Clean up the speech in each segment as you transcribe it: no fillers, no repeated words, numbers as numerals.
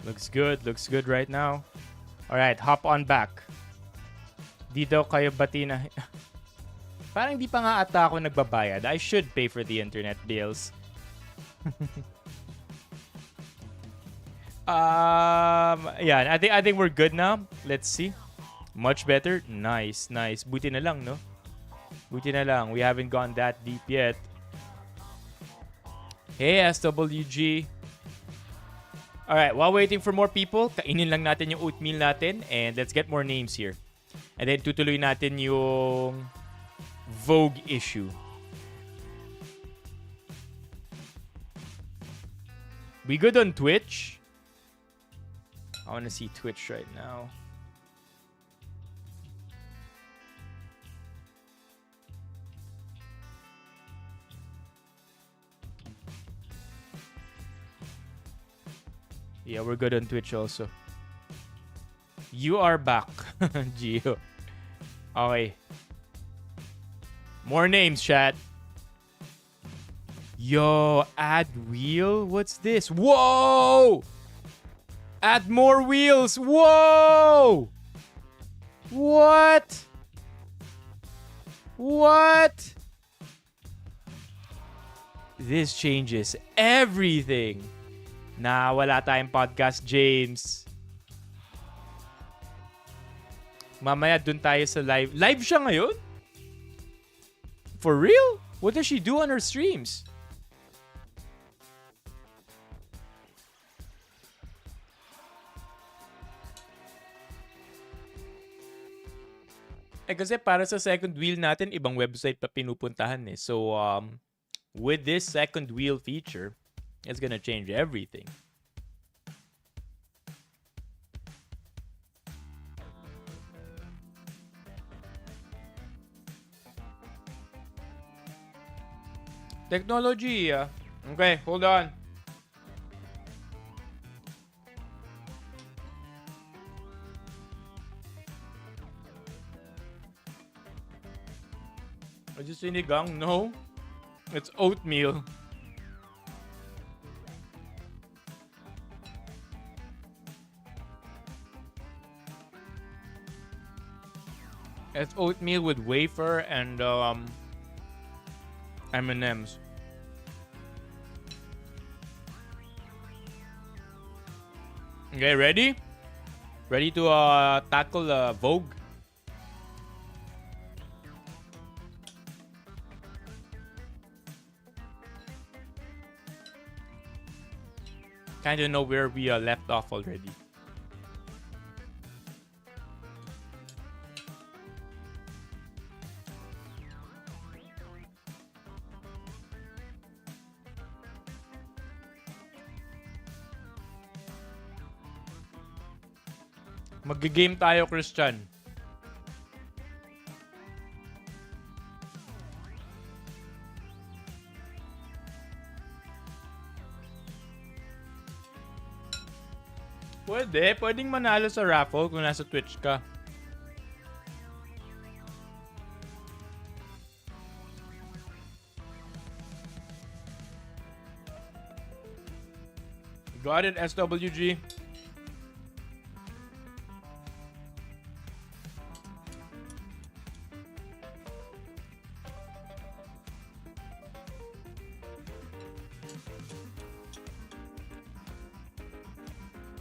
Looks good. Looks good right now. Alright, hop on back. Di daw kayo bati na... Parang di pa nga ata ako nagbabayad. I should pay for the internet bills. Yeah, I think we're good now. Let's see. Much better. Nice, nice. Buti na lang, no? Buti na lang. We haven't gone that deep yet. Hey, SWG. Alright, while waiting for more people, kainin lang natin yung oatmeal natin and let's get more names here. And then tutuloy natin yung Vogue issue. We good on Twitch? I want to see Twitch right now. Yeah, we're good on Twitch also. You are back, Gio. Okay. More names, chat. Yo, add wheel? What's this? Whoa! Add more wheels. Whoa! What? What? This changes everything. Nah, wala tayong podcast, James. Mamaya dun tayo sa live. Live siya ngayon? For real? What does she do on her streams? Kasi para sa second wheel natin, ibang website pa pinupuntahan eh. So, with this second wheel feature, it's gonna change everything. Technology, Okay, hold on. Is this sinigang? No. It's oatmeal. It's oatmeal with wafer and M&M's. Okay, ready? Ready to tackle Vogue? Kind of know where we left off already. Mag-game tayo, Christian. Pwede. Pwedeng manalo sa raffle kung nasa Twitch ka. Got it, SWG.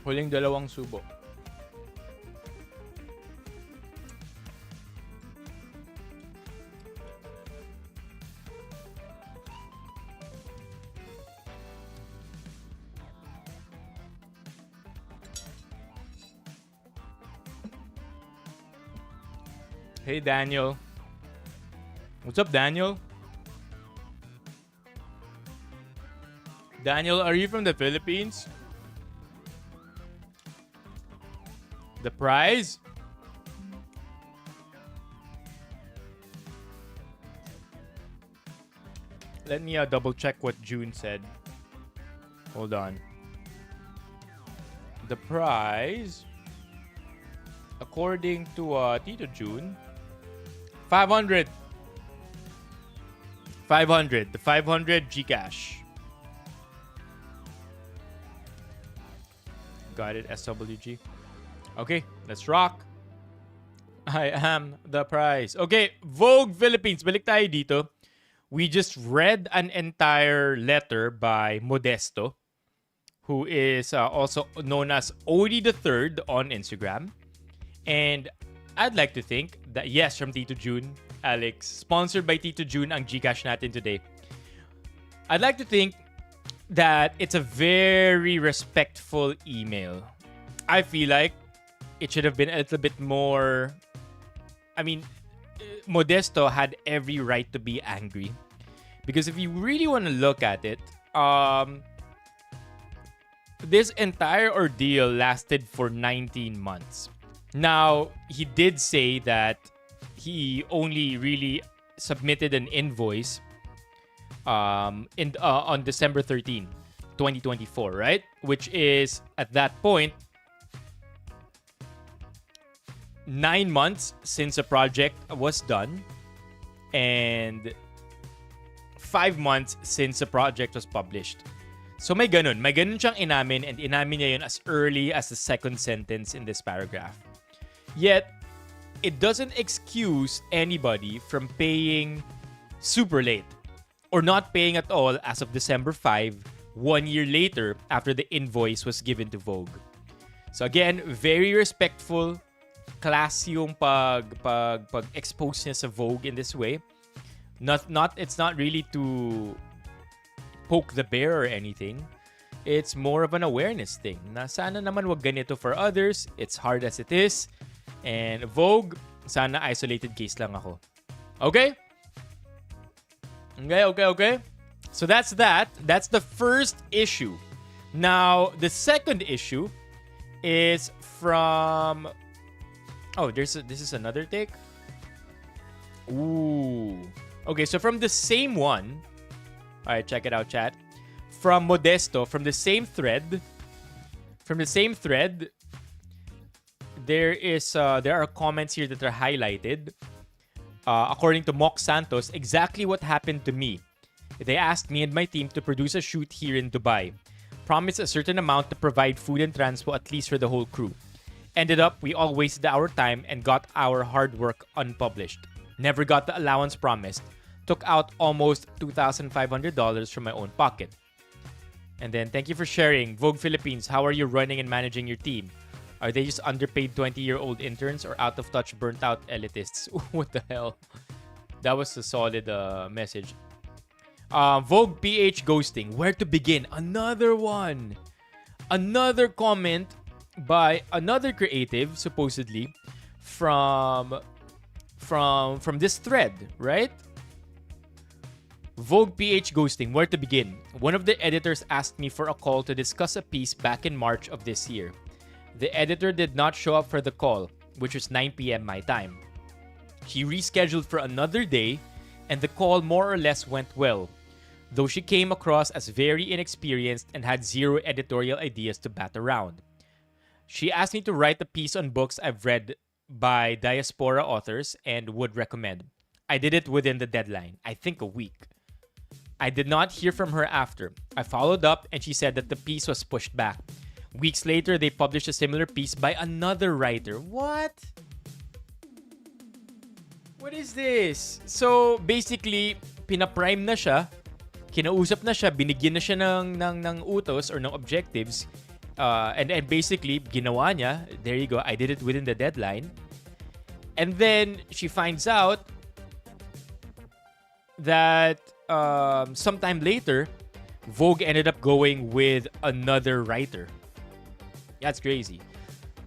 Huling dalawang subo. Hey, Daniel. What's up, Daniel? Daniel, are you from the Philippines? The prize? Let me double check what June said. Hold on. The prize, according to Tito June, 500. 500. The 500 Gcash. Got it, SWG. Okay, let's rock. I am the prize. Okay, Vogue Philippines. Balik tayo dito. We just read an entire letter by Modesto, who is also known as Odie the Third on Instagram. And I'd like to think that, yes, from Tito June, Alex, sponsored by Tito June ang Gcash natin today. I'd like to think that it's a very respectful email. I feel like it should have been a little bit more... I mean, Modesto had every right to be angry. Because if you really want to look at it, this entire ordeal lasted for 19 months. Now, he did say that he only really submitted an invoice on December 13, 2024, right? Which is, at that point, 9 months since a project was done and 5 months since a project was published. So may ganun siyang inamin, and inamin niya yun as early as the second sentence in this paragraph. Yet, it doesn't excuse anybody from paying super late or not paying at all as of December 5, 1 year later after the invoice was given to Vogue. So again, very respectful, classy yung pag-expose niya sa Vogue in this way. It's not really to poke the bear or anything. It's more of an awareness thing. Na sana naman wag ganito for others. It's hard as it is. And Vogue, sana isolated case lang ako. Okay? Okay. So that's that. That's the first issue. Now, the second issue is from... Oh, this is another take? Ooh. Okay, so from the same one... Alright, check it out, chat. From Modesto, from the same thread, there are comments here that are highlighted. According to Mock Santos, exactly what happened to me. They asked me and my team to produce a shoot here in Dubai. Promised a certain amount to provide food and transpo at least for the whole crew. Ended up, we all wasted our time and got our hard work unpublished. Never got the allowance promised. Took out almost $2,500 from my own pocket. And then, thank you for sharing. Vogue Philippines, how are you running and managing your team? Are they just underpaid 20-year-old interns or out-of-touch, burnt-out elitists? What the hell? That was a solid message. Vogue PH ghosting. Where to begin? Another one. Another comment by another creative, supposedly, from this thread, right? Vogue PH ghosting. Where to begin? One of the editors asked me for a call to discuss a piece back in March of this year. The editor did not show up for the call, which was 9 p.m. my time. She rescheduled for another day, and the call more or less went well, though she came across as very inexperienced and had zero editorial ideas to bat around. She asked me to write a piece on books I've read by diaspora authors and would recommend. I did it within the deadline, I think a week. I did not hear from her after. I followed up and she said that the piece was pushed back. Weeks later, they published a similar piece by another writer. What? What is this? So, basically, pinaprime na siya, kinausap na siya, binigyan na siya ng utos or ng objectives, and basically, ginawa niya, there you go, I did it within the deadline. And then, she finds out that sometime later, Vogue ended up going with another writer. That's crazy.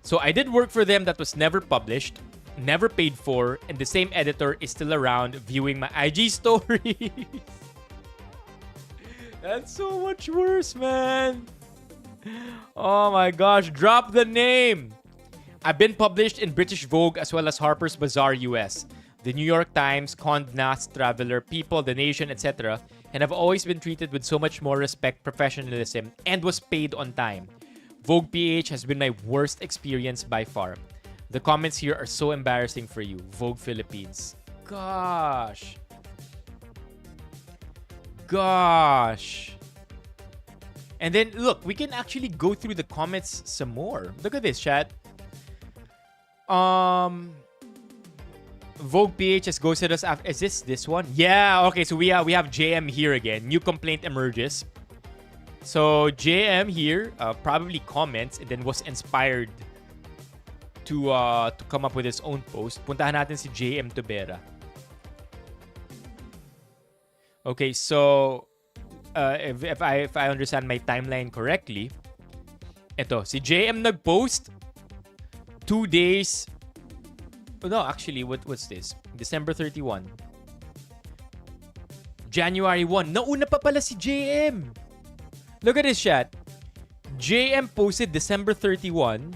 So I did work for them that was never published, never paid for, and the same editor is still around viewing my IG stories. That's so much worse, man. Oh my gosh, drop the name. I've been published in British Vogue as well as Harper's Bazaar US, the New York Times, Condé Nast, Traveler, People, The Nation, etc. And I've always been treated with so much more respect, professionalism, and was paid on time. Vogue PH has been my worst experience by far. The comments here are so embarrassing for you. Vogue Philippines. Gosh. And then, look, we can actually go through the comments some more. Look at this, chat. Vogue PH has ghosted us after. Is this one? Yeah, okay, so we have JM here again. New complaint emerges. So JM here probably comments and then was inspired to come up with his own post. Puntahan natin si JM Tobera. Okay, so if I understand my timeline correctly, eto, si JM nag-post 2 days. No, actually, what's this? December 31. January 1. Nauna pa pala si JM. Look at this, chat. JM posted December 31.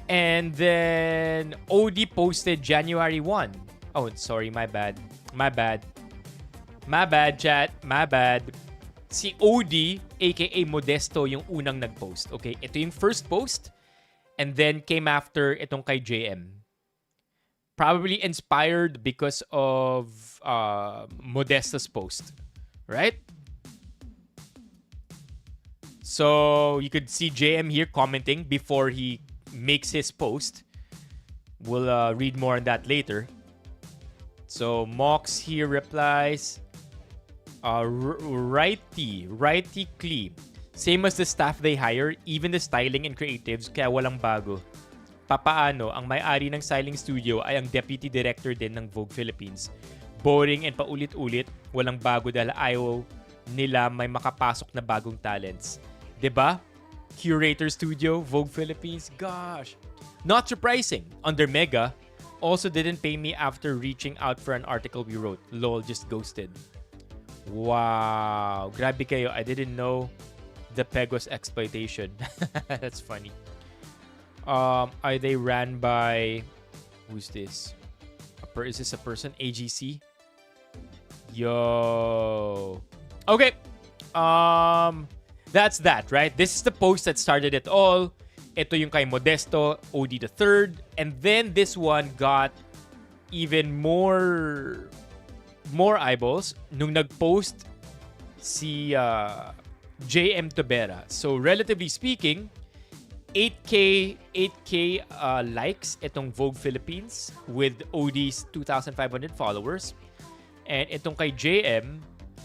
And then OD posted January 1. Oh, sorry, my bad. My bad, chat. My bad. Si OD, aka Modesto, yung unang nag-post. Okay, ito yung first post. And then came after itong kay JM. Probably inspired because of Modesto's post. Right? So you could see JM here commenting before he makes his post. We'll read more on that later. So Mox here replies, Righty Clee. Same as the staff they hire, even the styling and creatives, kaya walang bago. Papaano, ang may-ari ng styling studio ay ang deputy director din ng Vogue Philippines. Boring and paulit-ulit, walang bago dahil ayaw nila may makapasok na bagong talents. 'Di ba? Curator Studio, Vogue Philippines, gosh. Not surprising, under Mega, also didn't pay me after reaching out for an article we wrote. Lol, just ghosted. Wow, grabe kayo, I didn't know the Pegos exploitation. That's funny. Are they ran by... Who's this? Is this a person? AGC? Yo. Okay. That's that, right? This is the post that started it all. Ito yung kay Modesto, OD the third. And then this one got even more eyeballs nung nag-post si... JM Tobera. So relatively speaking, 8K likes itong Vogue Philippines with OD's 2,500 followers. And itong kay JM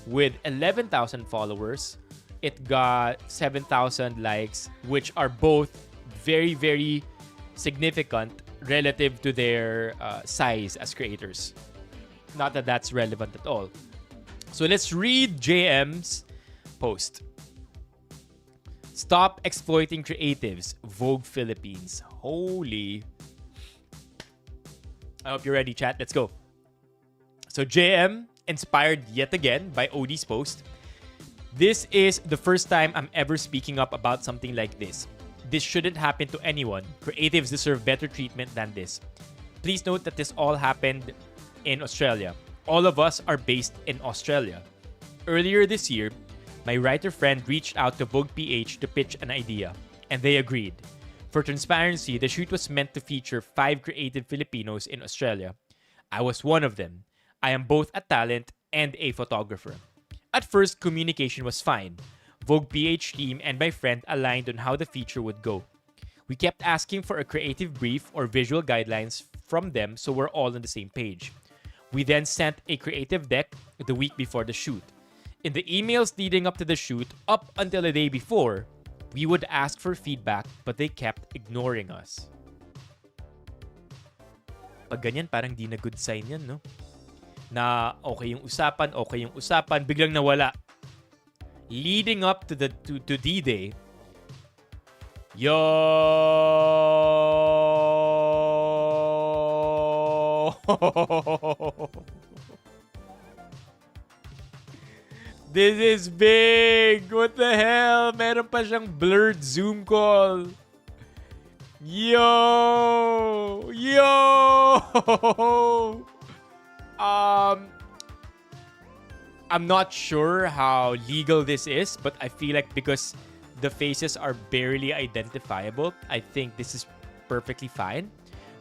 with 11,000 followers, it got 7,000 likes, which are both very, very significant relative to their size as creators. Not that that's relevant at all. So let's read JM's post. Stop exploiting creatives. Vogue Philippines. Holy. I hope you're ready, chat. Let's go. So JM, inspired yet again by OD's post. This is the first time I'm ever speaking up about something like this. This shouldn't happen to anyone. Creatives deserve better treatment than this. Please note that this all happened in Australia. All of us are based in Australia. Earlier this year, my writer friend reached out to Vogue PH to pitch an idea, and they agreed. For transparency, the shoot was meant to feature 5 creative Filipinos in Australia. I was one of them. I am both a talent and a photographer. At first, communication was fine. Vogue PH team and my friend aligned on how the feature would go. We kept asking for a creative brief or visual guidelines from them so we're all on the same page. We then sent a creative deck the week before the shoot. In the emails leading up to the shoot, up until the day before, we would ask for feedback but they kept ignoring us. Pag ganyan, parang di na good sign yan, no? Na okay yung usapan, biglang nawala. Leading up to D-Day, yo! This is big! What the hell? Meron pa siyang blurred Zoom call. Yo! I'm not sure how legal this is, but I feel like because the faces are barely identifiable, I think this is perfectly fine,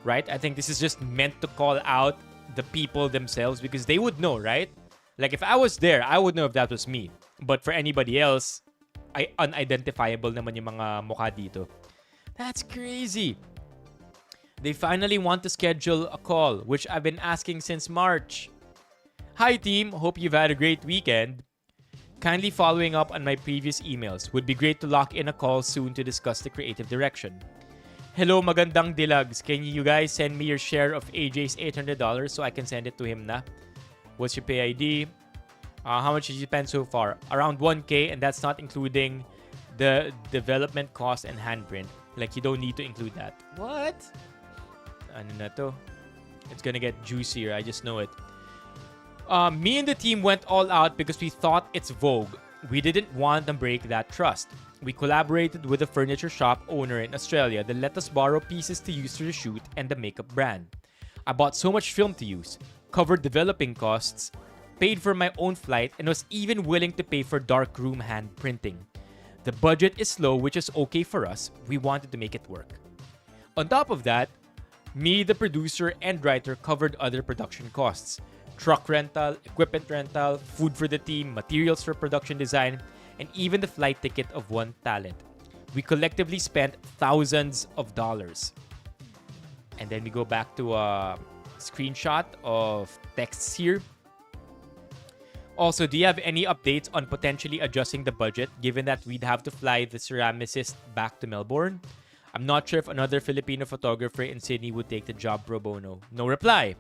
right? I think this is just meant to call out the people themselves because they would know, right? Like, if I was there, I would know if that was me. But for anybody else, unidentifiable naman yung mga mukha dito. That's crazy. They finally want to schedule a call, which I've been asking since March. Hi team, hope you've had a great weekend. Kindly following up on my previous emails. Would be great to lock in a call soon to discuss the creative direction. Hello, magandang dilags. Can you guys send me your share of AJ's $800 so I can send it to him na? What's your pay ID? How much did you spend so far? Around 1K, and that's not including the development cost and handprint. Like, you don't need to include that. What? Ano na to? It's gonna get juicier. I just know it. Me and the team went all out because we thought it's Vogue. We didn't want to break that trust. We collaborated with a furniture shop owner in Australia that let us borrow pieces to use for the shoot and the makeup brand. I bought so much film to use, covered developing costs, paid for my own flight, and was even willing to pay for darkroom hand printing. The budget is low, which is okay for us. We wanted to make it work. On top of that, me, the producer, and writer covered other production costs. Truck rental, equipment rental, food for the team, materials for production design, and even the flight ticket of one talent. We collectively spent thousands of dollars. And then we go back to a screenshot of texts here. Also, do you have any updates on potentially adjusting the budget given that we'd have to fly the ceramicist back to Melbourne? I'm not sure if another Filipino photographer in Sydney would take the job pro bono. No reply.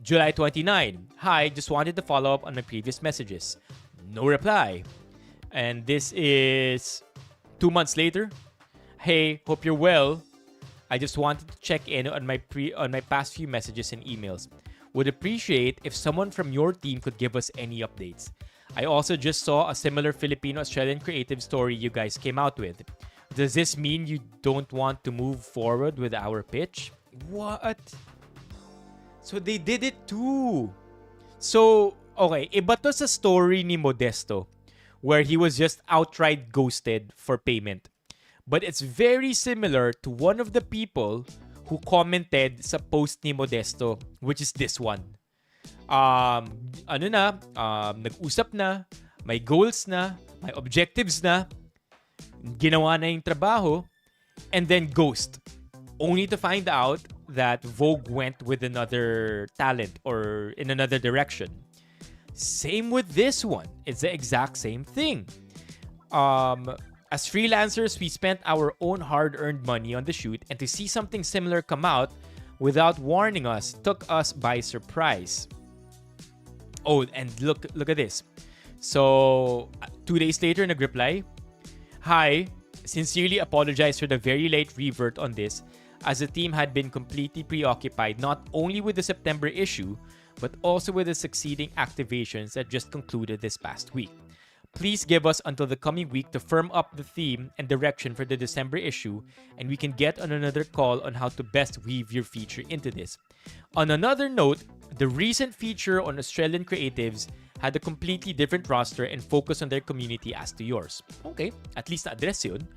July 29. Hi, just wanted to follow up on my previous messages. No reply. And this is 2 months later. Hey, hope you're well. I just wanted to check in on my past few messages and emails. Would appreciate if someone from your team could give us any updates. I also just saw a similar Filipino-Australian creative story you guys came out with. Does this mean you don't want to move forward with our pitch? What? So they did it too. So, okay, iba to sa story ni Modesto where he was just outright ghosted for payment. But it's very similar to one of the people who commented sa post ni Modesto, which is this one. Nag-usap na, may goals na, may objectives na, ginawa na yung trabaho, and then ghost. Only to find out that Vogue went with another talent or in another direction. Same with this one. It's the exact same thing. As freelancers, we spent our own hard-earned money on the shoot, and to see something similar come out without warning us took us by surprise. Oh, and look at this. So, 2 days later, nag-reply, Hi, sincerely apologize for the very late revert on this, as the team had been completely preoccupied not only with the September issue, but also with the succeeding activations that just concluded this past week. Please give us until the coming week to firm up the theme and direction for the December issue, and we can get on another call on how to best weave your feature into this. On another note, the recent feature on Australian creatives had a completely different roster and focus on their community as to yours. Okay, at least na-address yun.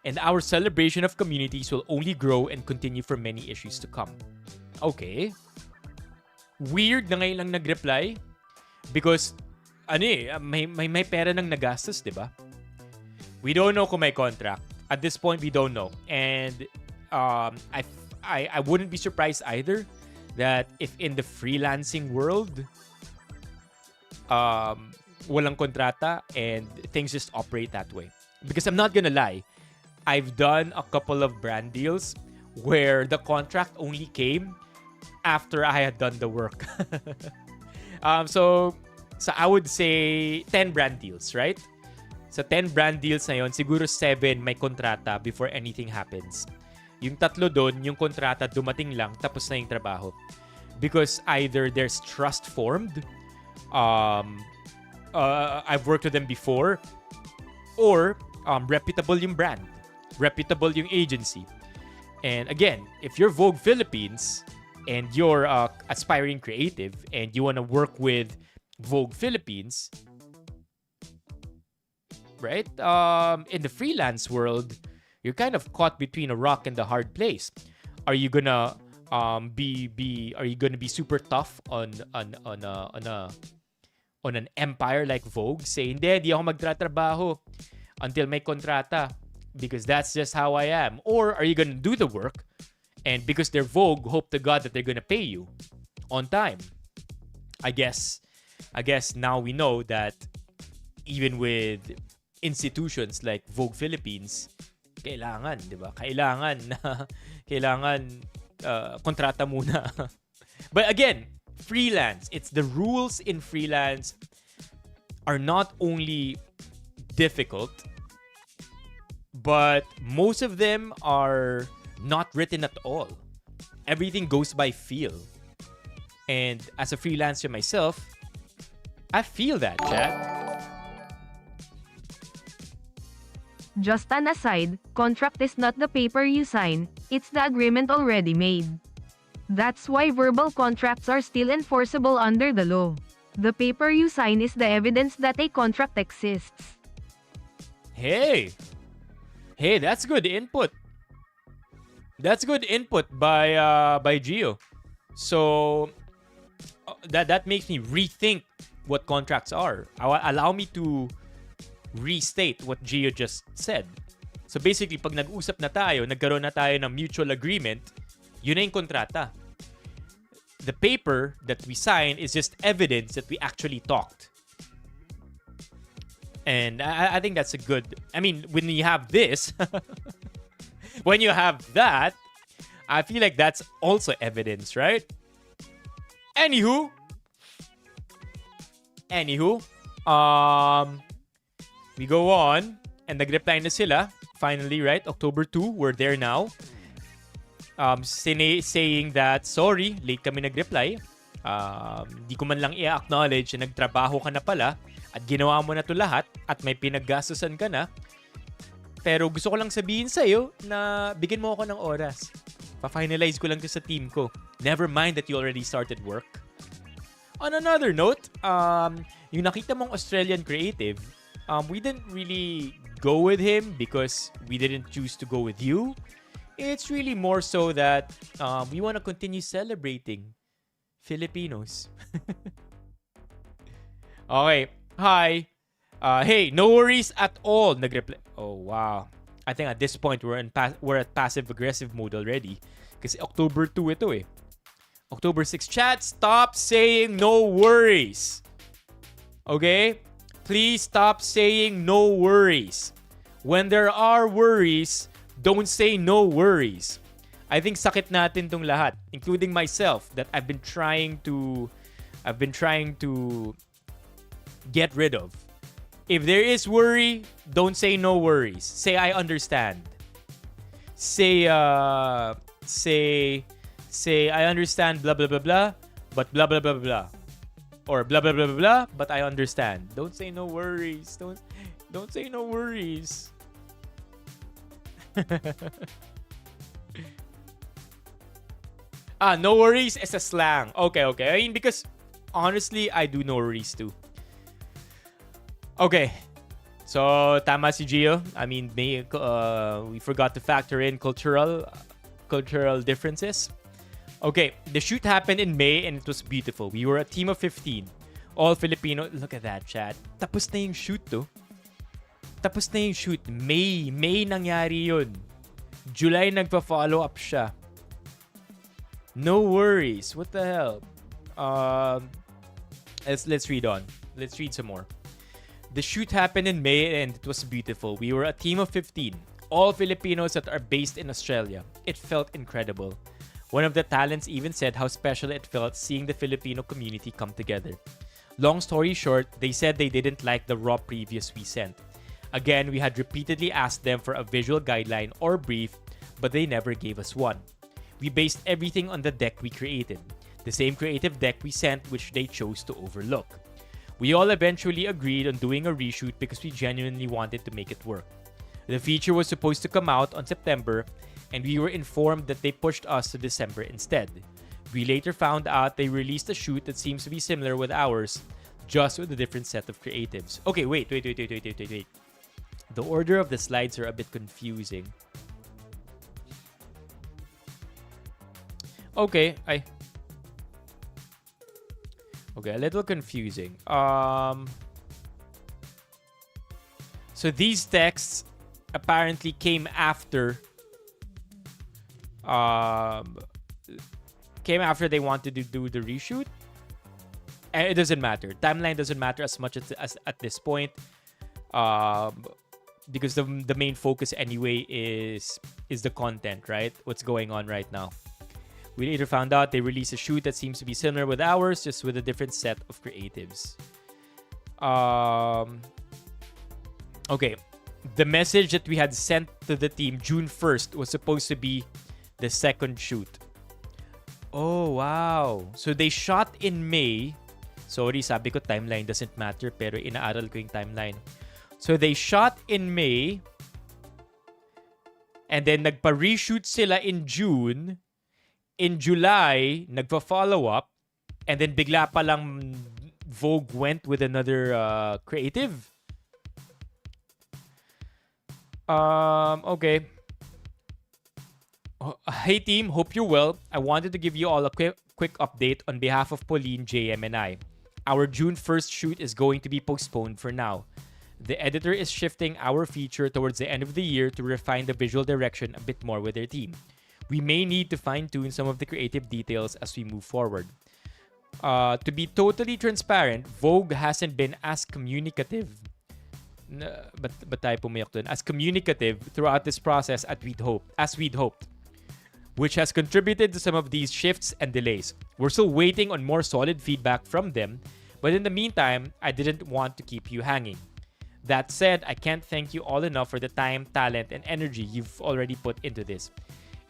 And our celebration of communities will only grow and continue for many issues to come. Okay. Weird na ngayon lang nag-reply because may pera nang nagastos, di ba? We don't know kung may contract. At this point, we don't know. And I wouldn't be surprised either that if in the freelancing world, walang kontrata and things just operate that way. Because I'm not gonna lie, I've done a couple of brand deals where the contract only came after I had done the work. So I would say 10 brand deals, right? Sa 10 brand deals na yun, siguro 7 may kontrata before anything happens. Yung 3 doon, yung kontrata dumating lang, tapos na yung trabaho. Because either there's trust formed, I've worked with them before, or reputable yung brand, reputable yung agency. And again, if you're Vogue Philippines and you're aspiring creative and you want to work with Vogue Philippines, right? In the freelance world, you're kind of caught between a rock and a hard place. Are you gonna be super tough on a on an empire like Vogue, say, hindi ako magtratrabaho until may kontrata because that's just how I am? Or are you gonna do the work and because they're Vogue, hope to God that they're gonna pay you on time? I guess now we know that even with institutions like Vogue Philippines, kailangan, di ba? Kailangan kontrata muna. But again, freelance. It's the rules in freelance are not only difficult, but most of them are not written at all. Everything goes by feel. And as a freelancer myself, I feel that, chat. Just an aside, contract is not the paper you sign, it's the agreement already made. That's why verbal contracts are still enforceable under the law. The paper you sign is the evidence that a contract exists. Hey, that's good input. That's good input by Gio. So that makes me rethink what contracts are. Allow me to restate what Gio just said. So basically, pag nag-usap na tayo, nagkaroon na tayo ng mutual agreement, yun na yung kontrata. The paper that we sign is just evidence that we actually talked. And I think that's a good... I mean, when you have this, when you have that, I feel like that's also evidence, right? Anywho, we go on, and nag-reply na sila. Finally, right? October 2, we're there now. Saying that, sorry, late kami nag-reply. Di ko man lang i-acknowledge na nagtrabaho ka na pala at ginawa mo na to lahat at may pinaggastusan ka na. Pero gusto ko lang sabihin sa'yo na bigyan mo ako ng oras. Pa-finalize ko lang to sa team ko. Never mind that you already started work. On another note, yung nakita mong Australian creative, we didn't really go with him because we didn't choose to go with you. It's really more so that we want to continue celebrating Filipinos. Okay. Hi. Hey, no worries at all. Nag-reply. Oh, wow. I think at this point, we're at passive-aggressive mode already. Kasi October 2 ito eh. October 6. Chat, stop saying no worries. Okay? Please stop saying no worries. When there are worries, don't say no worries. I think sakit natin tong lahat, including myself, that I've been trying to get rid of. If there is worry, don't say no worries. Say I understand. Say I understand blah blah blah blah, but blah blah blah blah. Or blah blah blah blah blah, but I understand. Don't say no worries. Don't say no worries. No worries is a slang. Okay. I mean, because honestly, I do no worries too. Okay. So, tama si Gio. I mean, we forgot to factor in cultural differences. Okay, the shoot happened in May and it was beautiful. We were a team of 15. All Filipino. Look at that, chat. Tapos na yung shoot, to. Tapos na yung shoot. May nangyari yun. July nagpa-follow up siya. No worries. What the hell? Let's read on. Let's read some more. The shoot happened in May and it was beautiful. We were a team of 15. All Filipinos that are based in Australia. It felt incredible. One of the talents even said how special it felt seeing the Filipino community come together. Long story short, they said they didn't like the raw previews we sent. Again, we had repeatedly asked them for a visual guideline or brief, but they never gave us one. We based everything on the deck we created, the same creative deck we sent which they chose to overlook. We all eventually agreed on doing a reshoot because we genuinely wanted to make it work. The feature was supposed to come out on September, and we were informed that they pushed us to December instead. We later found out they released a shoot that seems to be similar with ours, just with a different set of creatives. Okay, wait. The order of the slides are a bit confusing. Okay, Okay, a little confusing. So these texts apparently came after they wanted to do the reshoot. And it doesn't matter. Timeline doesn't matter as much as at this point. Because the main focus anyway is the content, right? What's going on right now. We later found out they released a shoot that seems to be similar with ours, just with a different set of creatives. Okay. The message that we had sent to the team June 1st was supposed to be the second shoot. Oh, wow. So they shot in May. Sorry, sabi ko timeline doesn't matter, pero inaaral ko yung timeline. So they shot in May. And then nagpa-reshoot sila in June. In July, nagpa-follow up. And then bigla pa lang Vogue went with another creative. Okay. Hey team, hope you're well. I wanted to give you all a quick update on behalf of Pauline, JM, and I. Our June 1st shoot is going to be postponed for now. The editor is shifting our feature towards the end of the year to refine the visual direction a bit more with their team. We may need to fine-tune some of the creative details as we move forward. To be totally transparent, Vogue hasn't been as communicative but tayo pumiyak dun, as communicative throughout this process as we'd hoped, which has contributed to some of these shifts and delays. We're still waiting on more solid feedback from them, but in the meantime, I didn't want to keep you hanging. That said, I can't thank you all enough for the time, talent, and energy you've already put into this.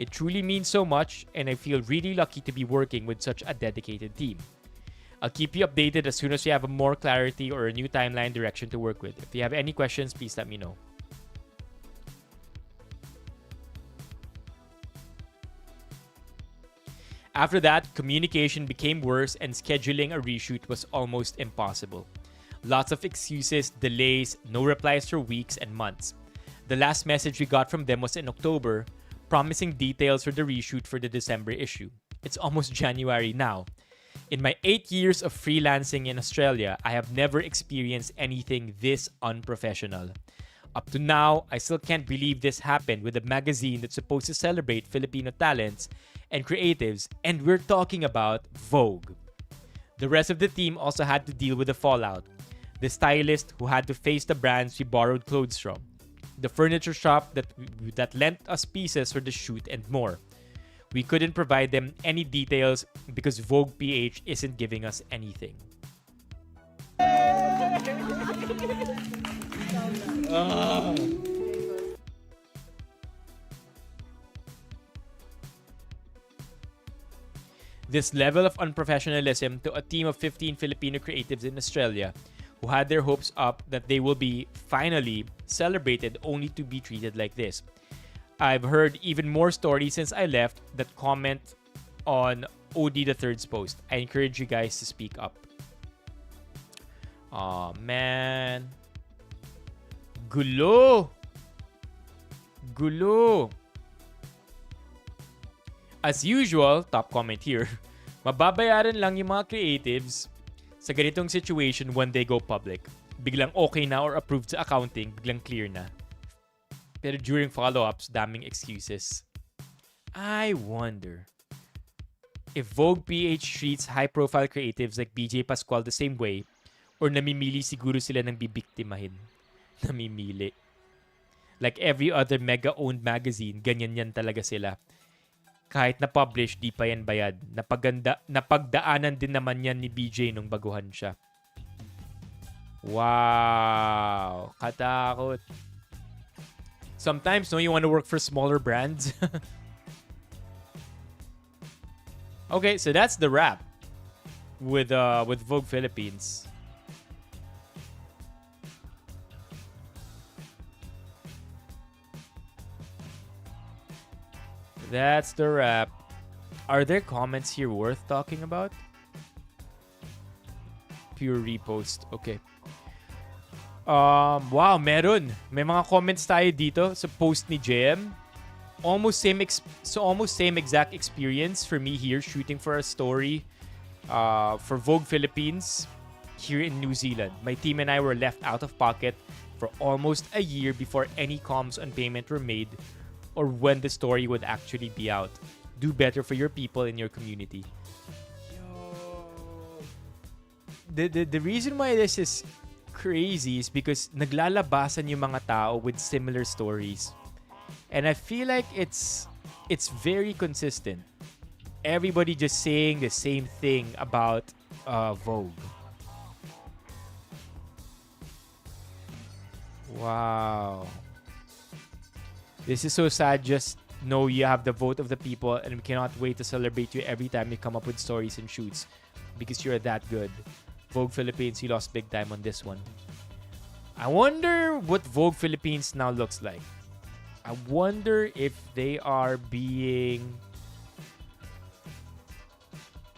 It truly means so much, and I feel really lucky to be working with such a dedicated team. I'll keep you updated as soon as we have a more clarity or a new timeline direction to work with. If you have any questions, please let me know. After that, communication became worse and scheduling a reshoot was almost impossible. Lots of excuses, delays, no replies for weeks and months. The last message we got from them was in October, promising details for the reshoot for the December issue. It's almost January now. In my 8 years of freelancing in Australia, I have never experienced anything this unprofessional. Up to now, I still can't believe this happened with a magazine that's supposed to celebrate Filipino talents and creatives, and we're talking about Vogue. The rest of the team also had to deal with the fallout. The stylist who had to face the brands we borrowed clothes from. The furniture shop that lent us pieces for the shoot and more. We couldn't provide them any details because Vogue PH isn't giving us anything. This level of unprofessionalism to a team of 15 Filipino creatives in Australia who had their hopes up that they will be finally celebrated only to be treated like this. I've heard even more stories since I left that comment on OD the Third's post. I encourage you guys to speak up. Aw, man. Gulo. As usual, top comment here, mababayaran lang yung mga creatives sa ganitong situation when they go public. Biglang okay na or approved sa accounting, biglang clear na. Pero during follow-ups, daming excuses. I wonder if Vogue PH treats high-profile creatives like BJ Pascual the same way or namimili siguro sila ng bibiktimahin. Namimili. Like every other mega-owned magazine, ganyan yan talaga sila. Kahit na-publish, di pa yan bayad. Napagdaanan din naman yan ni BJ nung baguhan siya. Wow! Katakot. Sometimes, no, you want to work for smaller brands. Okay, so that's the wrap with Vogue Philippines. That's the wrap. Are there comments here worth talking about? Pure repost. Okay. Wow, meron. May mga comments tayo dito sa post ni JM. Almost same exact experience for me here shooting for a story For Vogue Philippines, here in New Zealand, my team and I were left out of pocket for almost a year before any comms on payment were made or when the story would actually be out. Do better for your people in your community. The reason why this is crazy is because naglalabasan yung mga tao with similar stories. And I feel like it's very consistent. Everybody just saying the same thing about Vogue. Wow. This is so sad. Just know you have the vote of the people and we cannot wait to celebrate you every time you come up with stories and shoots because you're that good. Vogue Philippines, you lost big time on this one. I wonder what Vogue Philippines now looks like. I wonder if they are being...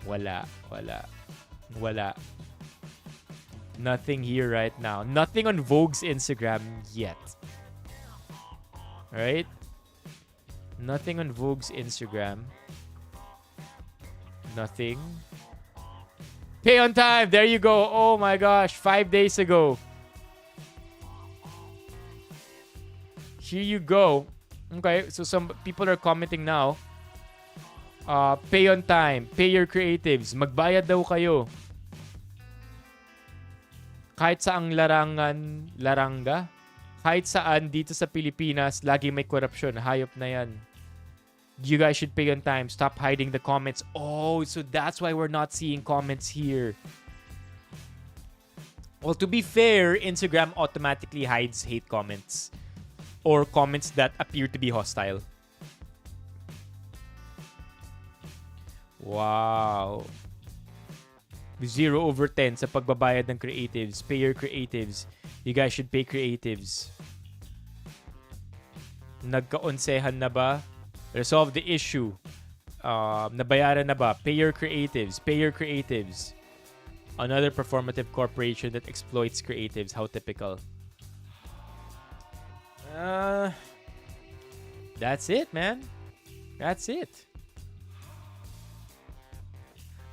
Wala. Nothing here right now. Nothing on Vogue's Instagram yet. Alright? Nothing on Vogue's Instagram. Nothing. Pay on time. There you go. Oh my gosh. 5 days ago. Here you go. Okay. So some people are commenting now. Pay on time. Pay your creatives. Magbayad daw kayo. Kahit saang laranga. Kahit saan dito sa Pilipinas, lagi may korupsyon. Hayop na yan. You guys should pay on time. Stop hiding the comments. Oh, so that's why we're not seeing comments here. Well, to be fair, Instagram automatically hides hate comments or comments that appear to be hostile. Wow. 0/10 sa pagbabayad ng creatives. Pay your creatives. You guys should pay creatives. Nagkaonsehan na ba? Resolve the issue. Nabayaran na ba? Pay your creatives. Pay your creatives. Another performative corporation that exploits creatives. How typical. That's it, man. That's it.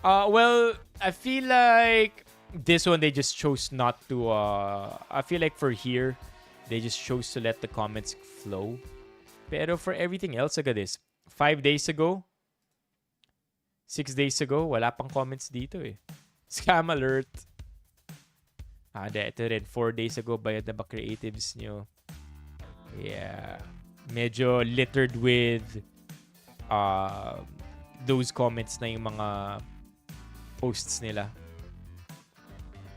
Well, I feel like this one they just chose not to. I feel like for here, they just chose to let the comments flow. Pero for everything else, aga this. 5 days ago, 6 days ago, wala pang comments dito eh. Scam alert. Ito rin. 4 days ago, bayad na ba creatives nyo? Yeah. Medyo littered with those comments na yung mga posts nila.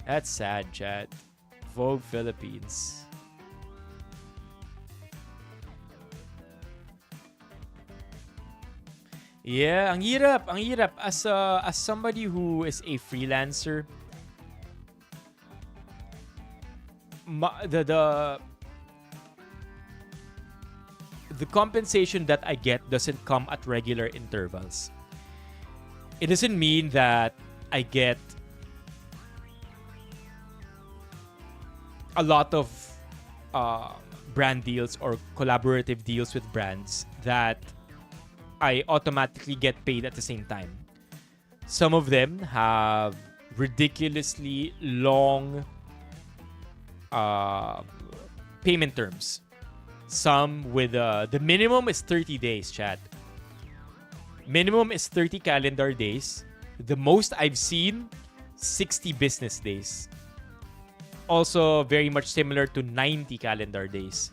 That's sad, chat. Vogue Philippines. Yeah, ang hirap. As somebody who is a freelancer, the compensation that I get doesn't come at regular intervals. It doesn't mean that I get a lot of brand deals or collaborative deals with brands that I automatically get paid at the same time. Some of them have ridiculously long payment terms. Some with the minimum is 30 days, chat. Minimum is 30 calendar days. The most I've seen, 60 business days. Also very much similar to 90 calendar days.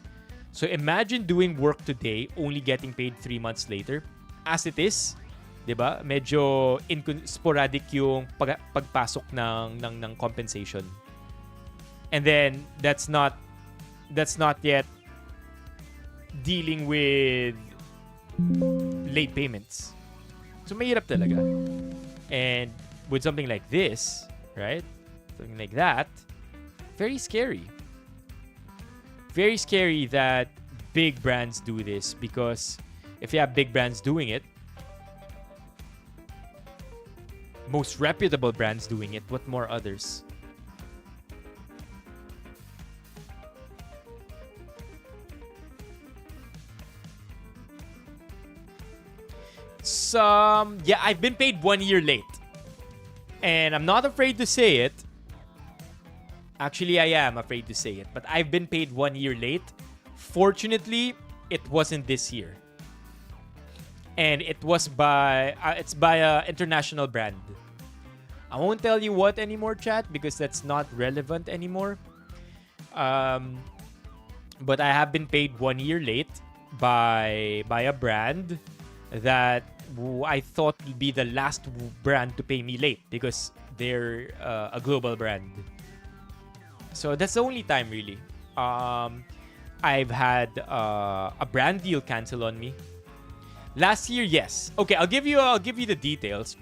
So imagine doing work today, only getting paid 3 months later. As it is, 'di ba? Medyo sporadic yung pagpasok ng compensation. And then that's not yet dealing with late payments. So mahirap talaga. And with something like this, right? Something like that, very scary. Very scary that big brands do this, because if you have big brands doing it, most reputable brands doing it, what more others? Yeah, I've been paid 1 year late. And I'm not afraid to say it. Actually, I am afraid to say it. But I've been paid 1 year late. Fortunately, it wasn't this year. And it was it's by a international brand. I won't tell you what anymore, chat, because that's not relevant anymore. But I have been paid 1 year late by a brand that I thought would be the last brand to pay me late because they're a global brand. So that's the only time really. I've had a brand deal cancel on me. Last year, yes. Okay, I'll give you the details.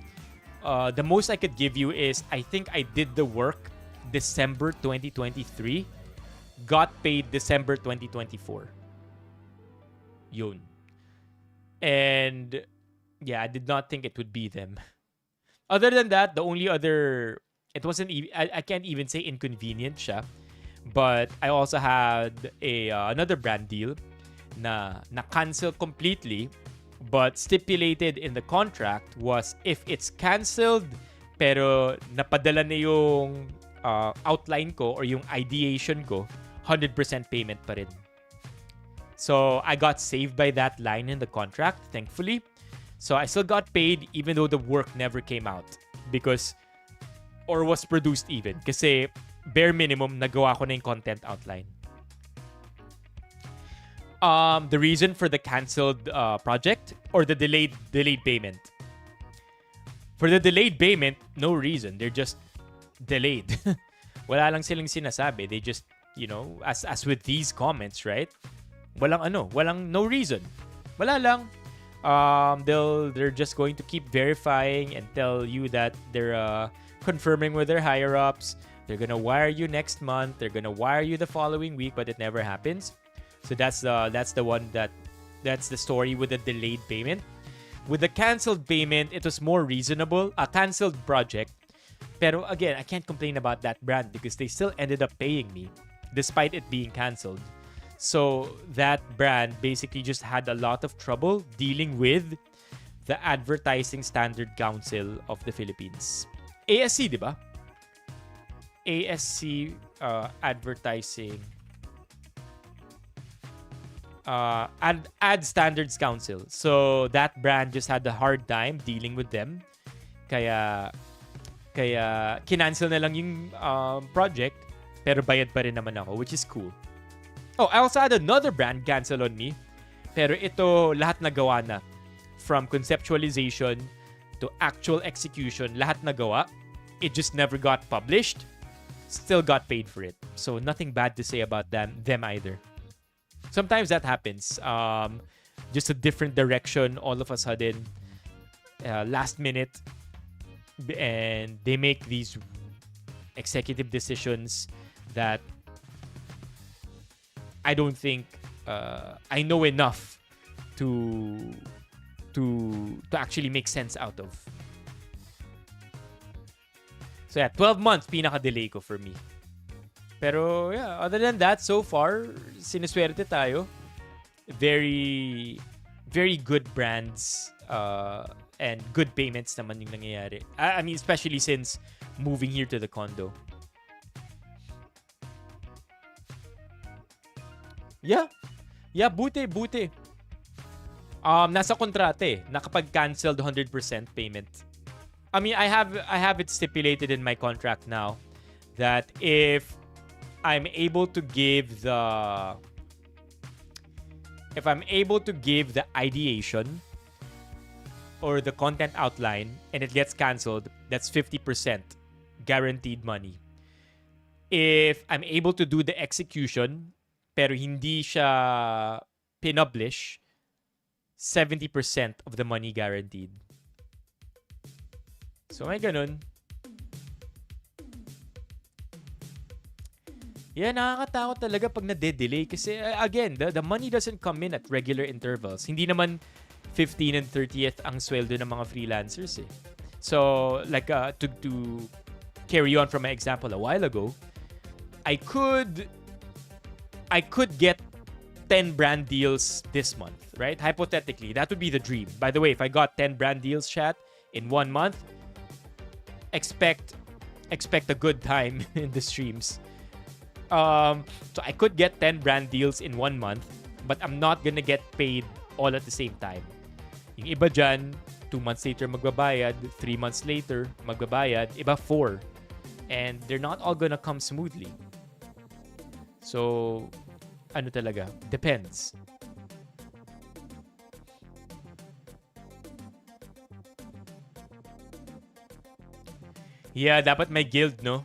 The most I could give you is I think I did the work December 2023, got paid December 2024. Yun. And yeah, I did not think it would be them. Other than that, the only other, it wasn't even, I can't even say inconvenient siya, but I also had another brand deal na cancel completely, but stipulated in the contract was if it's canceled pero napadala na yung outline ko or yung ideation ko, 100% payment pa rin. So I got saved by that line in the contract, thankfully. So I still got paid even though the work never came out or was produced even. Kasi bare minimum, nagawa ko na yung content outline. The reason for the canceled project or the delayed payment. For the delayed payment, no reason. They're just delayed. Wala lang silang sinasabi. They just, as with these comments, right? Walang no reason. Wala lang. They're just going to keep verifying and tell you that they're confirming with their higher ups. They're gonna wire you next month. They're gonna wire you the following week, but it never happens. So that's the story with the delayed payment. With the canceled payment, it was more reasonable. A canceled project. Pero again, I can't complain about that brand because they still ended up paying me despite it being canceled. So that brand basically just had a lot of trouble dealing with the Advertising Standard Council of the Philippines. ASC, di ba? ASC Advertising Ad Standards Council. So that brand just had a hard time dealing with them. Kaya kinancel na lang yung project pero bayad pa rin naman ako, which is cool. Oh, I also had another brand cancel on me. Pero ito, lahat nagawa na. From conceptualization to actual execution, lahat nagawa. It just never got published. Still got paid for it. So nothing bad to say about them either. Sometimes that happens. Just a different direction all of a sudden. Last minute. And they make these executive decisions that I don't think I know enough to actually make sense out of. So yeah, 12 months pinaka-delay ko for me. Pero yeah, other than that, so far, sinuswerte tayo. Very, very good brands and good payments naman yung nangyayari. I mean, especially since moving here to the condo. Yeah. Yeah, buti. Nasa kontrata nakapag-canceled 100% payment. I mean, I have it stipulated in my contract now that if I'm able to give the ideation or the content outline and it gets canceled, that's 50% guaranteed money. If I'm able to do the execution pero hindi siya pinublish, 70% of the money guaranteed. So may ganun. Yeah, nakakatakot talaga pag nade-delay kasi again, the money doesn't come in at regular intervals. Hindi naman 15 and 30th ang sweldo ng mga freelancers eh. So like to carry on from my example a while ago, I could get 10 brand deals this month, right? Hypothetically, that would be the dream. By the way, if I got 10 brand deals, chat, in 1 month, expect a good time in the streams. So I could get 10 brand deals in 1 month, but I'm not gonna get paid all at the same time. Yung iba dyan, 2 months later magbabayad, 3 months later magbabayad, iba 4. And they're not all gonna come smoothly. So, ano talaga? Depends. Yeah, dapat may guild, no?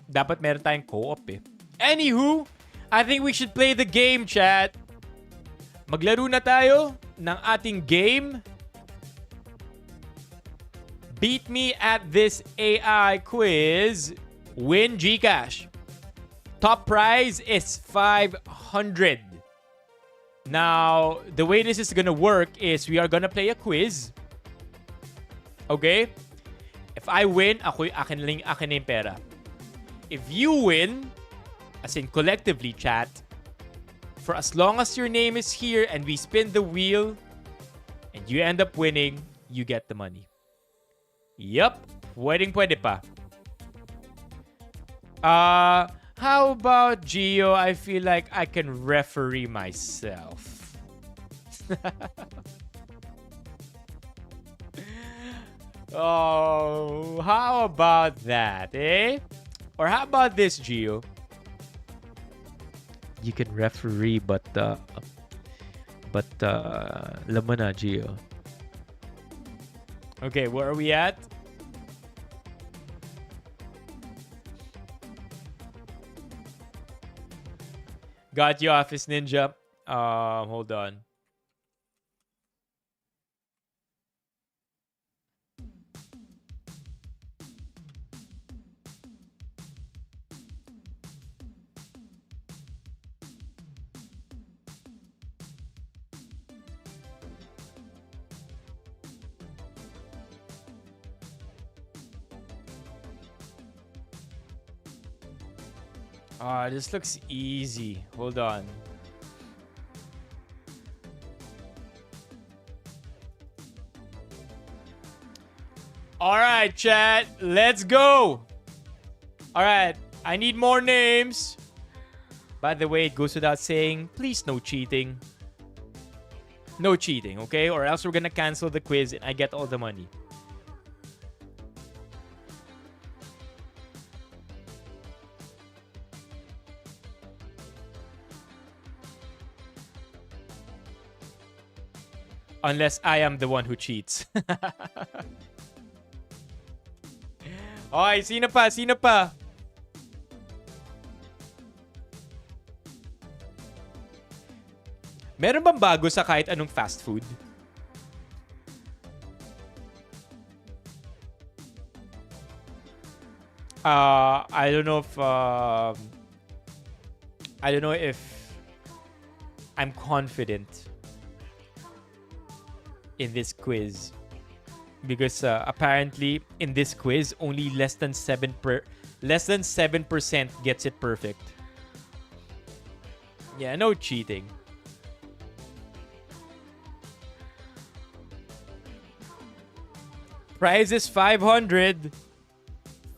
Dapat meron tayong co-op eh. Anywho, I think we should play the game, chat. Maglaro na tayo ng ating game. Beat me at this AI quiz. Win Gcash. Top prize is 500. Now, the way this is gonna work is we are gonna play a quiz. Okay? If I win, akin na yung pera. If you win, as in collectively, chat, for as long as your name is here and we spin the wheel and you end up winning, you get the money. Yup. Pwede pa. How about Gio? I feel like I can referee myself. Oh, how about that, eh? Or how about this, Gio? You can referee, but alam mo na, Gio. Okay, where are we at? Got you, Office Ninja. Hold on. This looks easy. Hold on. All right, chat. Let's go. All right. I need more names. By the way, it goes without saying, please no cheating. No cheating, okay? Or else we're gonna cancel the quiz and I get all the money. Unless I am the one who cheats. Okay, sino pa? Sino pa? Meron bang bago sa kahit anong fast food? I don't know if I'm confident in this quiz, because apparently in this quiz only less than 7% gets it perfect. Yeah, no cheating. Prize is 500.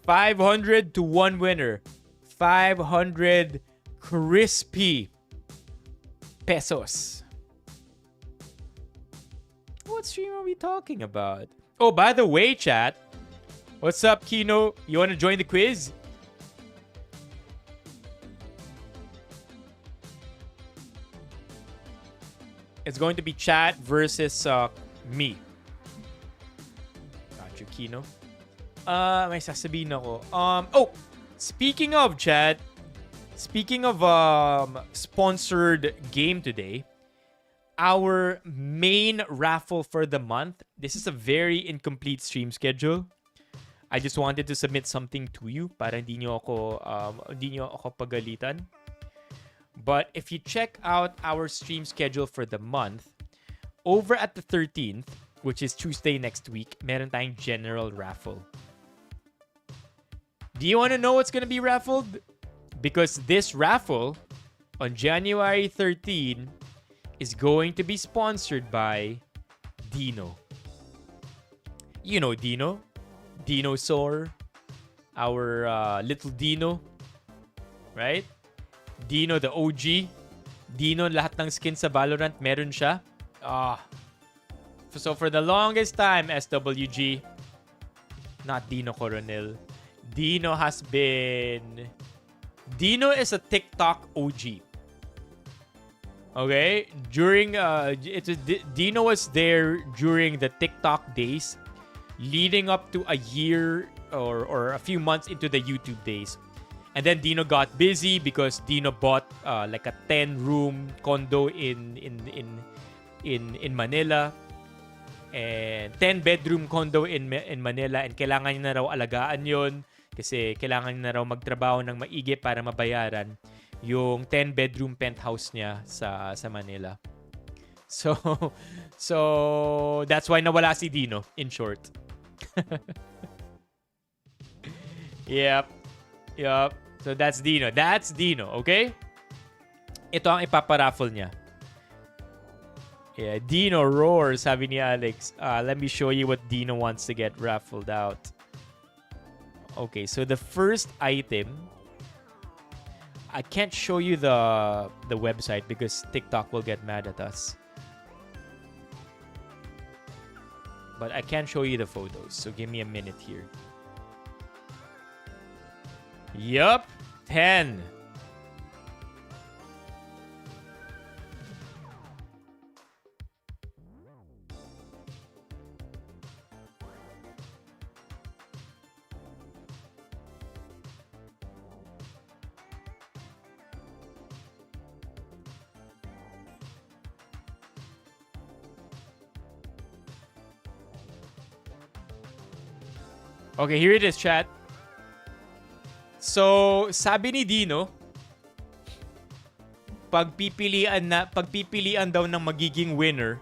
500 to one winner. 500 crispy pesos. What stream are we talking about? Oh, by the way, chat. What's up, Kino? You want to join the quiz? It's going to be chat versus me. Got you, Kino. May sasabihin ako. Oh, speaking of chat, speaking of sponsored game today, our main raffle for the month. This is a very incomplete stream schedule. I just wanted to submit something to you para hindi nyo ako pagalitan. But if you check out our stream schedule for the month, over at the 13th, which is Tuesday next week, meron tayong general raffle. Do you want to know what's going to be raffled? Because this raffle on January 13 is going to be sponsored by Dino. You know Dino, Dinosaur. Our little Dino. Right? Dino, the OG. Dino, lahat ng skin sa Valorant, meron siya. So for the longest time, SWG, not Dino Coronel. Dino has been... Dino is a TikTok OG. Okay? During... Dino was there during the TikTok days, leading up to a year or a few months into the YouTube days. And then Dino got busy because Dino bought like a 10-room condo in Manila. And 10-bedroom condo in Manila. And kailangan niya na raw alagaan yon kasi kailangan niya na raw magtrabaho ng maigi para mabayaran yung 10-bedroom penthouse niya sa Manila. So that's why nawala si Dino, in short. Yep. So that's Dino. That's Dino, okay? Ito ang ipaparaffle niya. Yeah, Dino roars, sabi ni Alex. Let me show you what Dino wants to get raffled out. Okay, so the first item, I can't show you the website because TikTok will get mad at us. But I can show you the photos, so give me a minute here. Yup, 10. Okay, here it is, chat. So, sabi ni Dino, pagpipilian daw ng magiging winner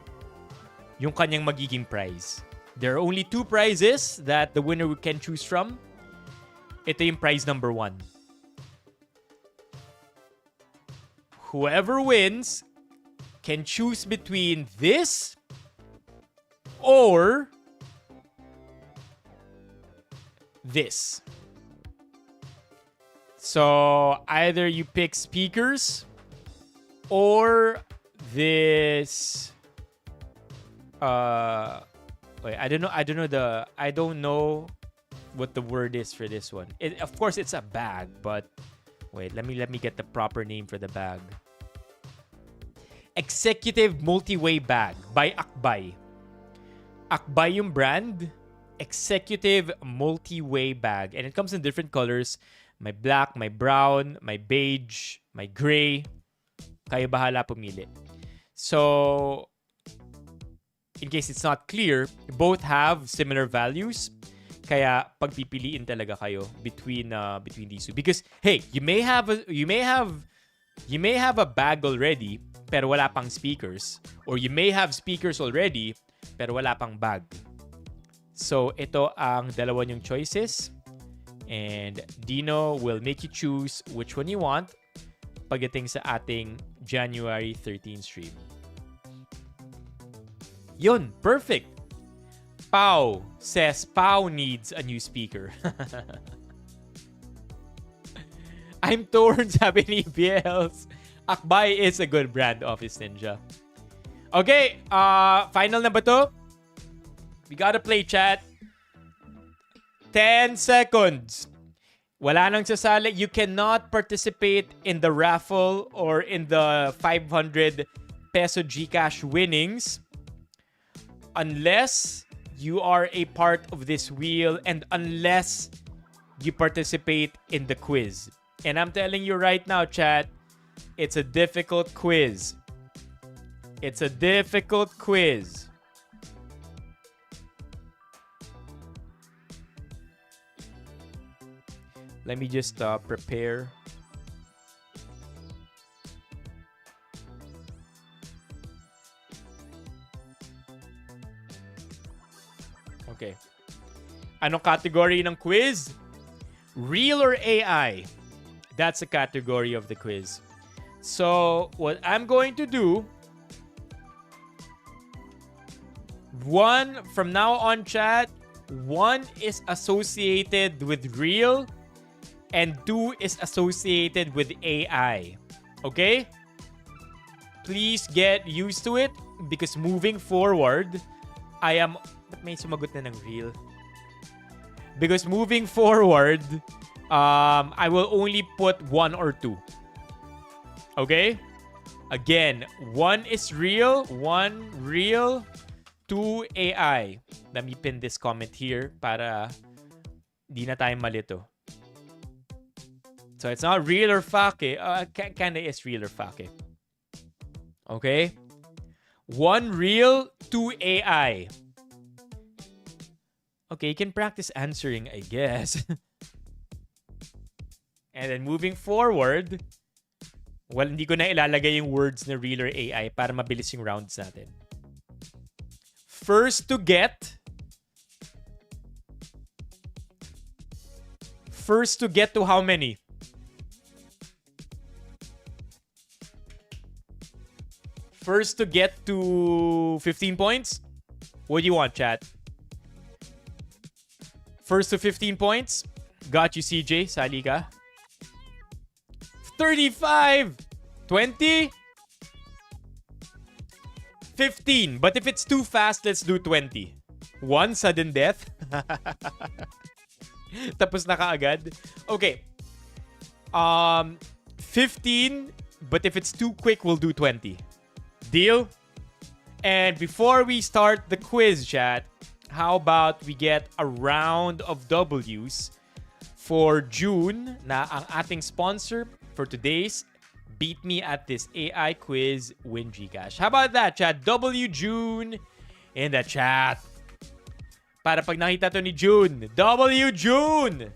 yung kanyang magiging prize. There are only 2 prizes that the winner can choose from. Ito yung prize number 1. Whoever wins can choose between this or this. So either you pick speakers or this. Wait, I don't know what the word is for this one. Of course, it's a bag, but wait, let me get the proper name for the bag. Executive Multi-Way Bag by Akbay. Akbay yung brand. Executive Multi-Way Bag. And it comes in different colors. May black, may brown, may beige, may gray. Kayo bahala pumili. So, in case it's not clear, both have similar values. Kaya pagpipiliin talaga kayo between these two. Because hey, you may have a bag already pero wala pang speakers, or you may have speakers already pero wala pang bag. So, ito ang dalawa niyong choices. And Dino will make you choose which one you want pagdating sa ating January 13 stream. Yun, perfect. Pau says Pau needs a new speaker. I'm torn, sabi ni BLs. Akbay is a good brand, Office Ninja. Okay, final na ba to? We gotta play, chat. 10 seconds. Wala nang sasali. You cannot participate in the raffle or in the 500 peso Gcash winnings unless you are a part of this wheel and unless you participate in the quiz. And I'm telling you right now, chat, it's a difficult quiz. It's a difficult quiz. Let me just prepare. Okay. Anong category ng quiz? Real or AI? That's the category of the quiz. So, what I'm going to do, from now on, chat, 1 is associated with real and 2 is associated with AI. Okay? Please get used to it because moving forward, I am... Ba't may sumagot na ng real? Because moving forward, I will only put 1 or 2. Okay? Again, 1 is real, 1 real, 2 AI. Let me pin this comment here para di na tayo malito. So it's not real or fake. Kinda is real or fake. Okay? 1 real, 2 AI. Okay, you can practice answering, I guess. And then moving forward, well, hindi ko na ilalagay yung words na real or AI para mabilis yung rounds natin. First to get to how many? First to get to 15 points? What do you want, chat? First to 15 points? Got you, CJ. Sali ka. 35! 20? 15. But if it's too fast, let's do 20. 1 sudden death. Tapos na kaagad. Okay. 15. But if it's too quick, we'll do 20. Deal? And before we start the quiz, chat, how about we get a round of W's for June na ang ating sponsor for today's Beat Me at This AI Quiz Win Gcash. How about that, chat? W June in the chat. Para pag nakita to ni June. W June!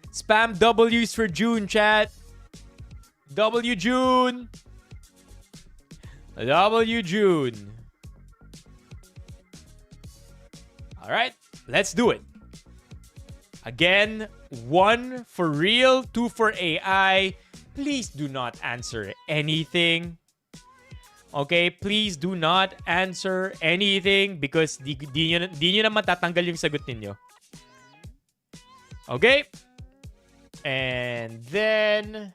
Spam W's for June, chat. W June! W June. Alright, let's do it. Again, 1 for real, 2 for AI. Please do not answer anything. Okay, please do not answer anything because di nyo na matatanggal yung sagot ninyo. Okay? And then...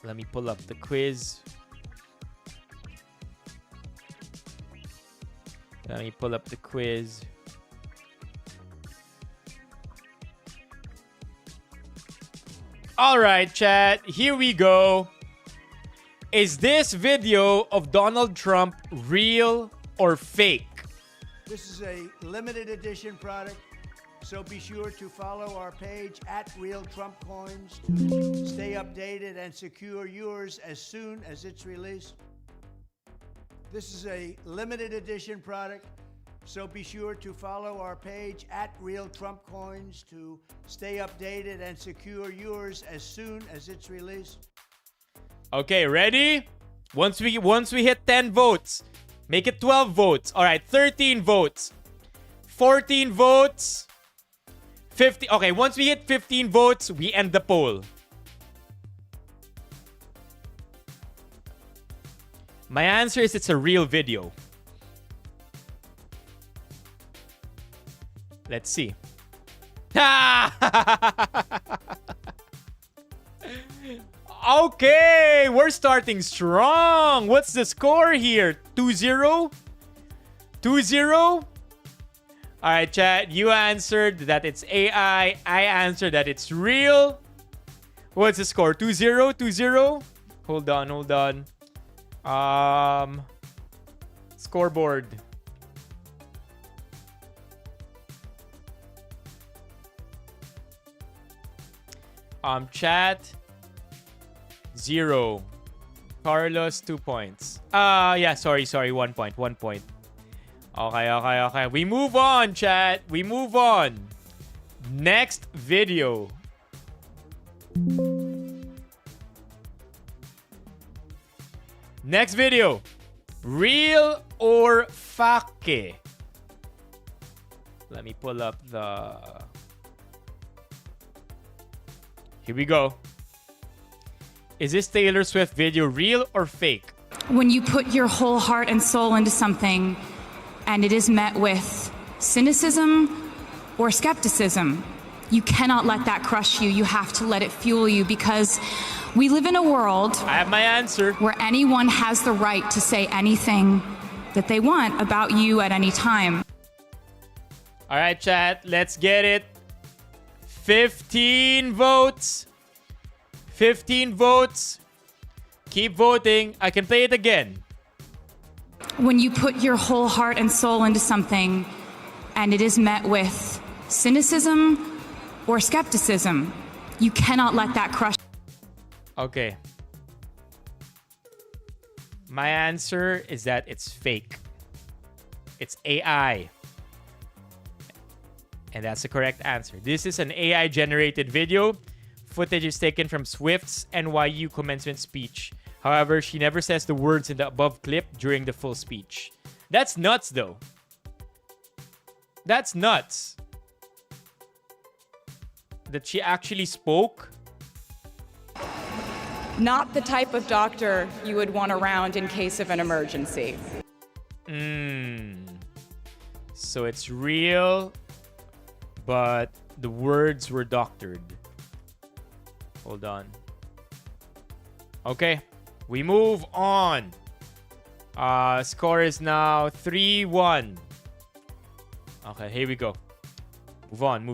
let me pull up the quiz. Let me pull up the quiz. All right, chat. Here we go. Is this video of Donald Trump real or fake? This is a limited edition product, so be sure to follow our page at Real Trump Coins to stay updated and secure yours as soon as it's released. This is a limited edition product, so be sure to follow our page at Real Trump Coins to stay updated and secure yours as soon as it's released. Okay, ready? Once we hit 10 votes, make it 12 votes. All right, 13 votes. 14 votes. 50. Okay, once we hit 15 votes, we end the poll. My answer is it's a real video. Let's see. Okay, we're starting strong. What's the score here? 2-0? 2-0? All right, chat. You answered that it's AI. I answered that it's real. What's the score? 2-0? 2-0? Hold on. Scoreboard. Chat 0. Carlos 2 points. Yeah, sorry, 1 point. 1 point. Okay. We move on, chat. We move on. Next video. Next video. Real or fake? Let me pull up the... Here we go. Is this Taylor Swift video real or fake? When you put your whole heart and soul into something and it is met with cynicism or skepticism, you cannot let that crush you. You have to let it fuel you, because we live in a world I have my answer. where anyone has the right to say anything that they want about you at any time. All right, chat. Let's get it. 15 votes. 15 votes. Keep voting. I can play it again. When you put your whole heart and soul into something and it is met with cynicism or skepticism, you cannot let that crush. Okay. My answer is that it's fake. It's AI. And that's the correct answer. This is an AI generated video. Footage is taken from Swift's NYU commencement speech. However, she never says the words in the above clip during the full speech. That's nuts, though. That's nuts. That she actually spoke. Not the type of doctor you would want around in case of an emergency. So it's real, but the words were doctored. Hold on. Okay, we move on. Score is now 3-1. Okay, here we go. Move on.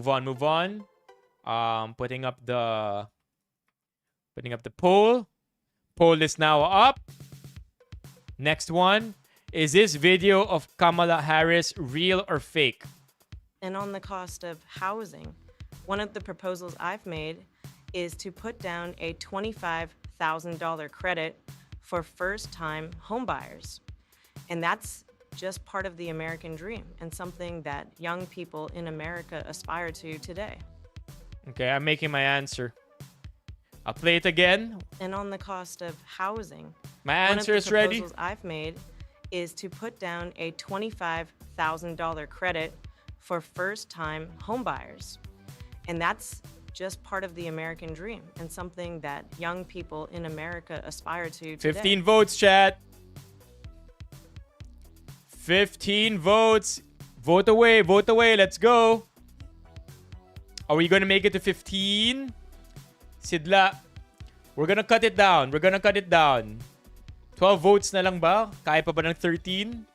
Putting up the poll. Poll is now up. Next one. Is this video of Kamala Harris real or fake? And on the cost of housing, one of the proposals I've made is to put down a $25,000 credit for first-time homebuyers. And that's just part of the American dream and something that young people in America aspire to today. Okay, I'm making my answer. I'll play it again. And on the cost of housing, My answer is ready. one of the proposals I've made is to put down a $25,000 credit for first-time homebuyers. And that's just part of the American dream and something that young people in America aspire to today. 15 votes, chat. 15 votes. Vote away. Let's go. Are we going to make it to 15? Sidla, we're going to cut it down. 12 votes na lang ba? Kaya pa ba ng 13?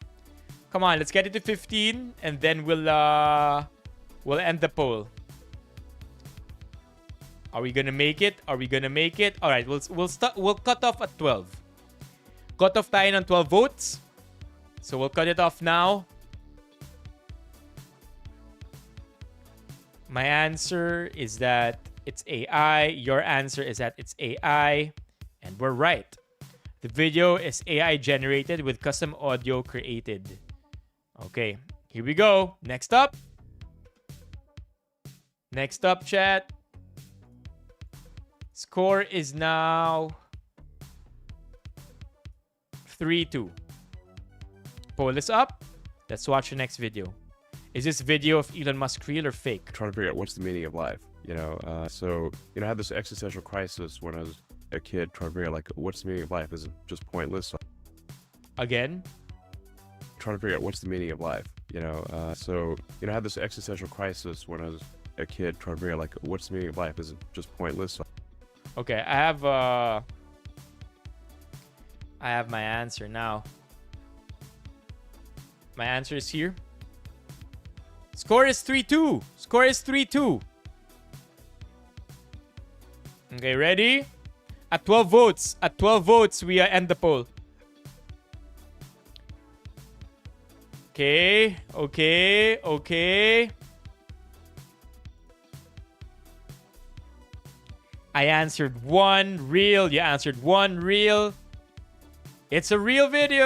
Come on, let's get it to 15 and then we'll end the poll. Are we gonna make it? All right, we'll cut off at 12. Cut off tayo ng 12 votes. So we'll cut it off now. My answer is that it's AI. Your answer is that it's AI. And we're right. The video is AI generated with custom audio created. Okay, here we go. Next up, chat. Score is now 3-2. Poll is up. Let's watch the next video. Is this video of Elon Musk real or fake? Trying to figure out what's the meaning of life, I had this existential crisis when I was a kid, trying to figure out, like, what's the meaning of life? Is it just pointless? Again? Trying to figure out what's the meaning of life, I had this existential crisis when I was a kid, trying to figure out, like, what's the meaning of life? Is it just pointless? Okay, I have my answer now. My answer is here. Score is 3-2. Okay, ready? At 12 votes, we end the poll. Okay. I answered one real. You answered one real. It's a real video.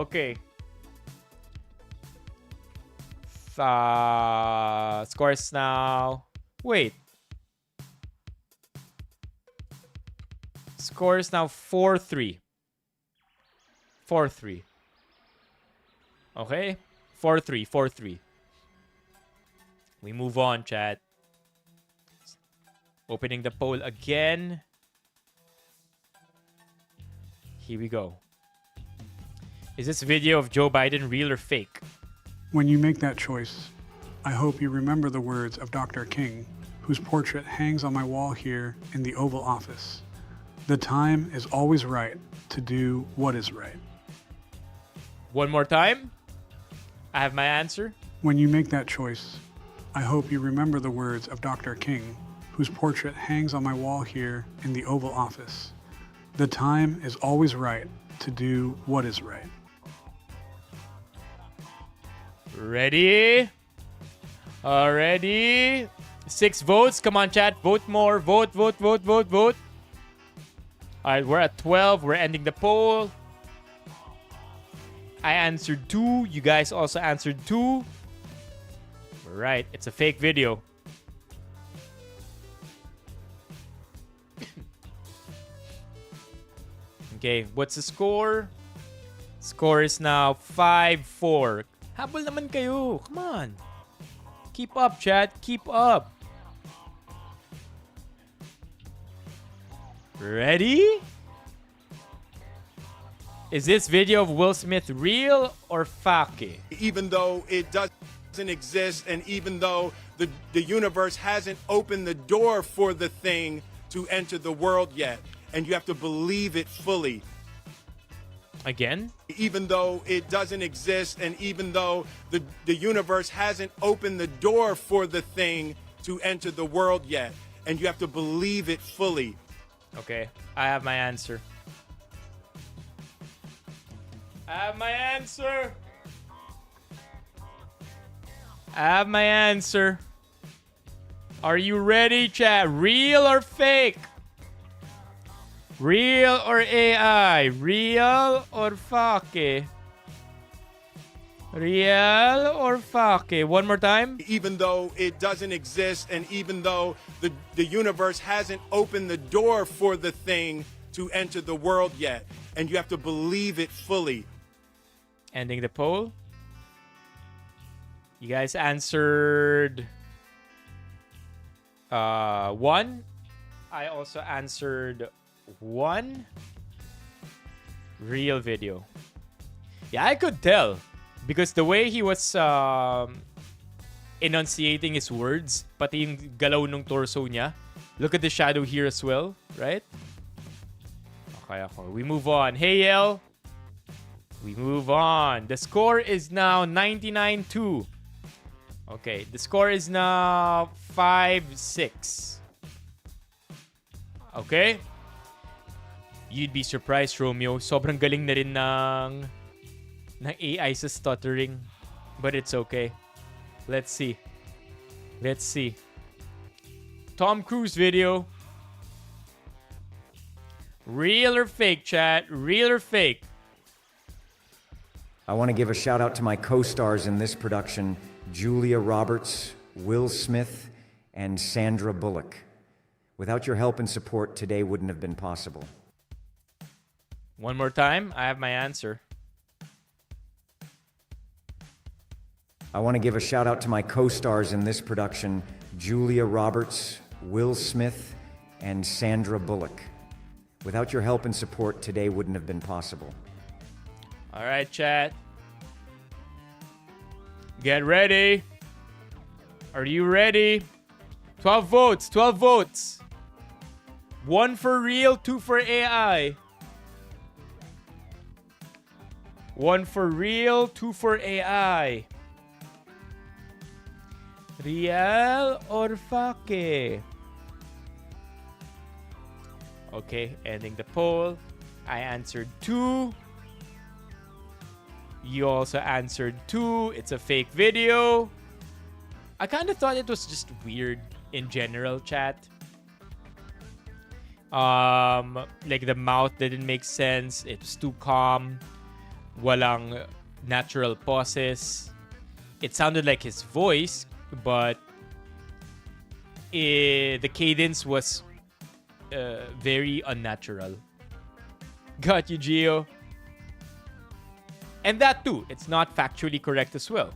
Okay. Scores now. Wait. Scores now 4-3. 4-3. Okay? 4-3. We move on, chat. Opening the poll again. Here we go. Is this video of Joe Biden real or fake? When you make that choice, I hope you remember the words of Dr. King, whose portrait hangs on my wall here in the Oval Office. The time is always right to do what is right. One more time. I have my answer. When you make that choice, I hope you remember the words of Dr. King, whose portrait hangs on my wall here in the Oval Office. The time is always right to do what is right. Ready? Already? 6 votes. Come on, chat. Vote more. Vote, vote, vote, vote, vote. All right, we're at 12. We're ending the poll. I answered 2. You guys also answered 2. Right. It's a fake video. Okay, what's the score? Score is now 5-4. Habol naman kayo. Come on. Keep up, chat. Keep up. Ready? Is this video of Will Smith real or fake? Even though it doesn't exist, and even though the universe hasn't opened the door for the thing to enter the world yet, and you have to believe it fully. Again? Even though it doesn't exist, and even though the universe hasn't opened the door for the thing to enter the world yet, and you have to believe it fully. Okay, I have my answer. I have my answer. I have my answer. Are you ready, chat? Real or fake? Real or AI? Real or fake? Real or fake? One more time. Even though it doesn't exist, and even though the universe hasn't opened the door for the thing to enter the world yet, and you have to believe it fully. Ending the poll. You guys answered 1. I also answered 1. Real video. Yeah, I could tell. Because the way he was enunciating his words, pati yung galaw ng torso niya. Look at the shadow here as well, right? Okay, we move on. Hey, Yel. We move on. The score is now 99-2. Okay, the score is now 5-6. Okay? You'd be surprised, Romeo. Sobrang galing na rin ng AI sa stuttering. But it's okay. Let's see. Let's see. Tom Cruise video. Real or fake, chat? Real or fake? I want to give a shout out to my co-stars in this production, Julia Roberts, Will Smith, and Sandra Bullock. Without your help and support, today wouldn't have been possible. One more time. I have my answer. I want to give a shout out to my co-stars in this production, Julia Roberts, Will Smith, and Sandra Bullock. Without your help and support, today wouldn't have been possible. All right, chat. Get ready. Are you ready? 12 votes. 12 votes. 1 for real, 2 for AI. 1 for real, 2 for AI. Real or fake? Okay, ending the poll. I answered 2. You also answered 2. It's a fake video. I kind of thought it was just weird in general, chat. Like the mouth didn't make sense. It was too calm. Walang natural pauses. It sounded like his voice, but the cadence was very unnatural. Got you, Gio. And that too, it's not factually correct as well.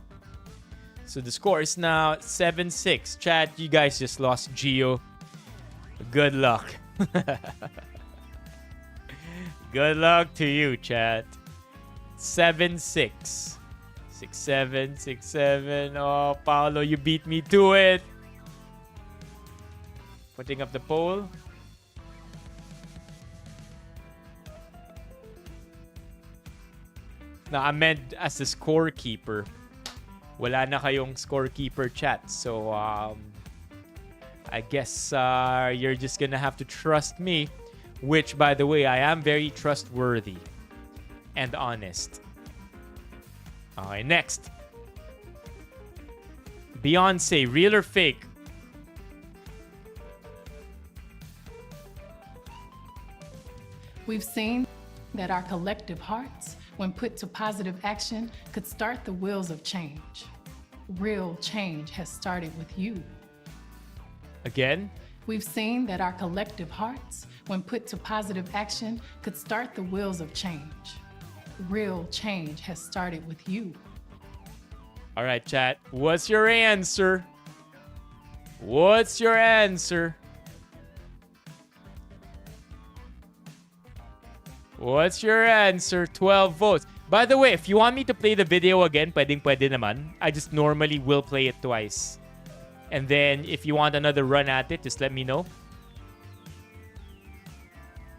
So the score is now 7-6. Chat, you guys just lost Gio. Good luck. Good luck to you, chat. 7-6. 6-7, 6-7. Oh, Paolo, you beat me to it. Putting up the poll. Now, I meant as the scorekeeper. Wala na kayong scorekeeper, chat. So, I guess you're just gonna have to trust me. Which, by the way, I am very trustworthy and honest. Okay, next. Beyonce, real or fake? We've seen that our collective hearts, when put to positive action, could start the wheels of change. Real change has started with you. Again? We've seen that our collective hearts, when put to positive action, could start the wheels of change. Real change has started with you. All right, chat. What's your answer? What's your answer? What's your answer? 12 votes. By the way, if you want me to play the video again, pwede naman. I just normally will play it twice. And then if you want another run at it, just let me know.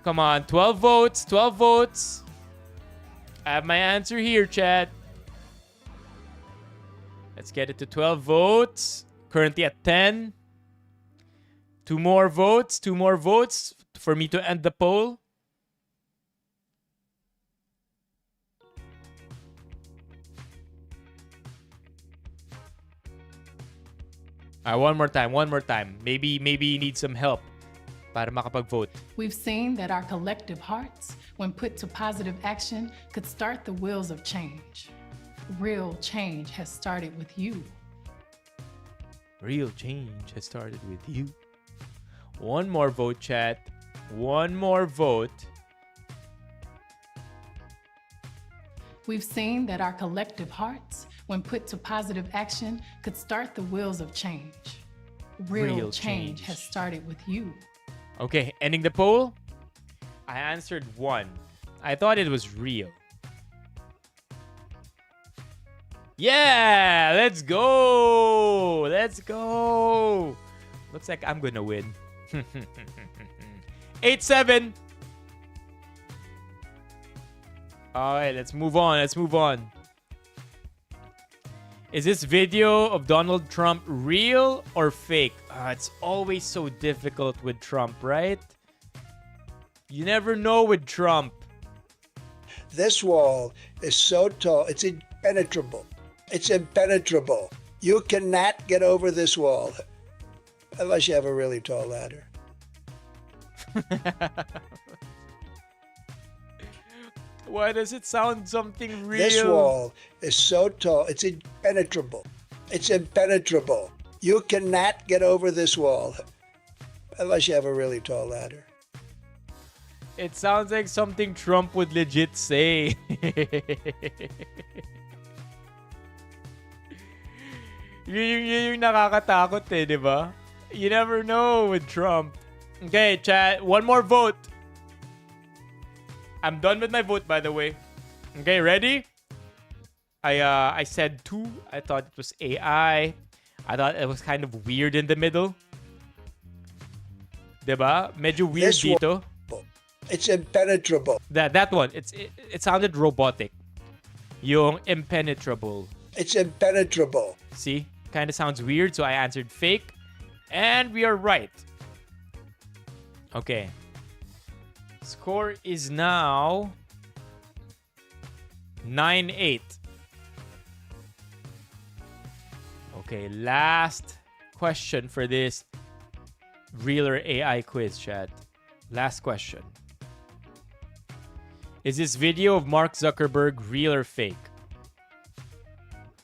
Come on, 12 votes, 12 votes. I have my answer here, chat. Let's get it to 12 votes. Currently at 10. 2 more votes for me to end the poll. One more time. Maybe you need some help para makapag-vote. We've seen that our collective hearts, when put to positive action, could start the wheels of change. Real change has started with you. Real change has started with you. One more vote, chat. One more vote. We've seen that our collective hearts, when put to positive action, could start the wheels of change. Real change has started with you. Okay, ending the poll. I answered 1. I thought it was real. Yeah, let's go. Let's go. Looks like I'm gonna win. 8-7. All right, let's move on. Is this video of Donald Trump real or fake? It's always so difficult with Trump, right? You never know with Trump. This wall is so tall, it's impenetrable. It's impenetrable. You cannot get over this wall unless you have a really tall ladder. Why does it sound something real? This wall is so tall, it's impenetrable. It's impenetrable. You cannot get over this wall unless you have a really tall ladder. It sounds like something Trump would legit say. Yun yung nakakatakot eh, di ba? You never know with Trump. Okay, chat. One more vote. I'm done with my vote, by the way. Okay, ready? I said 2. I thought it was AI. I thought it was kind of weird in the middle. Diba? Medyo weird This dito. It's impenetrable. That one. It sounded robotic. Yung impenetrable. It's impenetrable. See? Kind of sounds weird, so I answered fake. And we are right. Okay. Score is now 9-8. Okay, last question for this real or AI quiz, chat. Last question. Is this video of Mark Zuckerberg real or fake?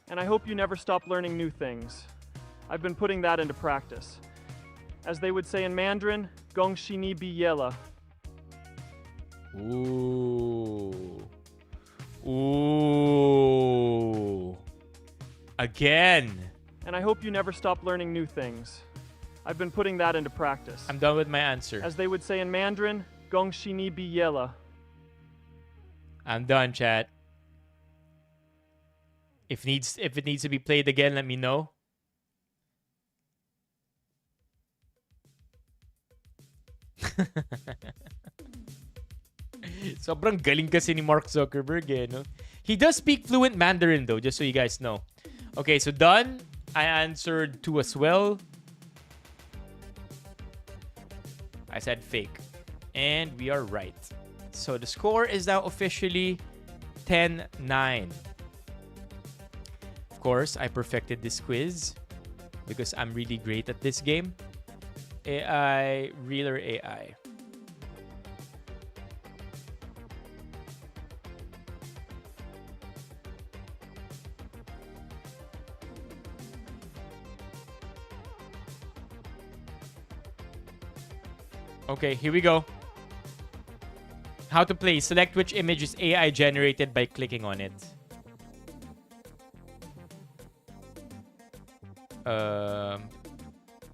And I hope you never stop learning new things. I've been putting that into practice. As they would say in Mandarin, gong shi ni bi yela. Ooh. Ooh. Again. And I hope you never stop learning new things. I've been putting that into practice. I'm done with my answer. As they would say in Mandarin, gong shi ni bi yela. I'm done, chat. If it needs to be played again, let me know. Sobrang galing kasi ni Mark Zuckerberg, eh, no? He does speak fluent Mandarin, though, just so you guys know. Okay, so done. I answered 2 as well. I said fake. And we are right. So the score is now officially 10-9. Of course, I perfected this quiz because I'm really great at this game. AI, real or AI? Okay, here we go. How to play. Select which image is AI generated by clicking on it.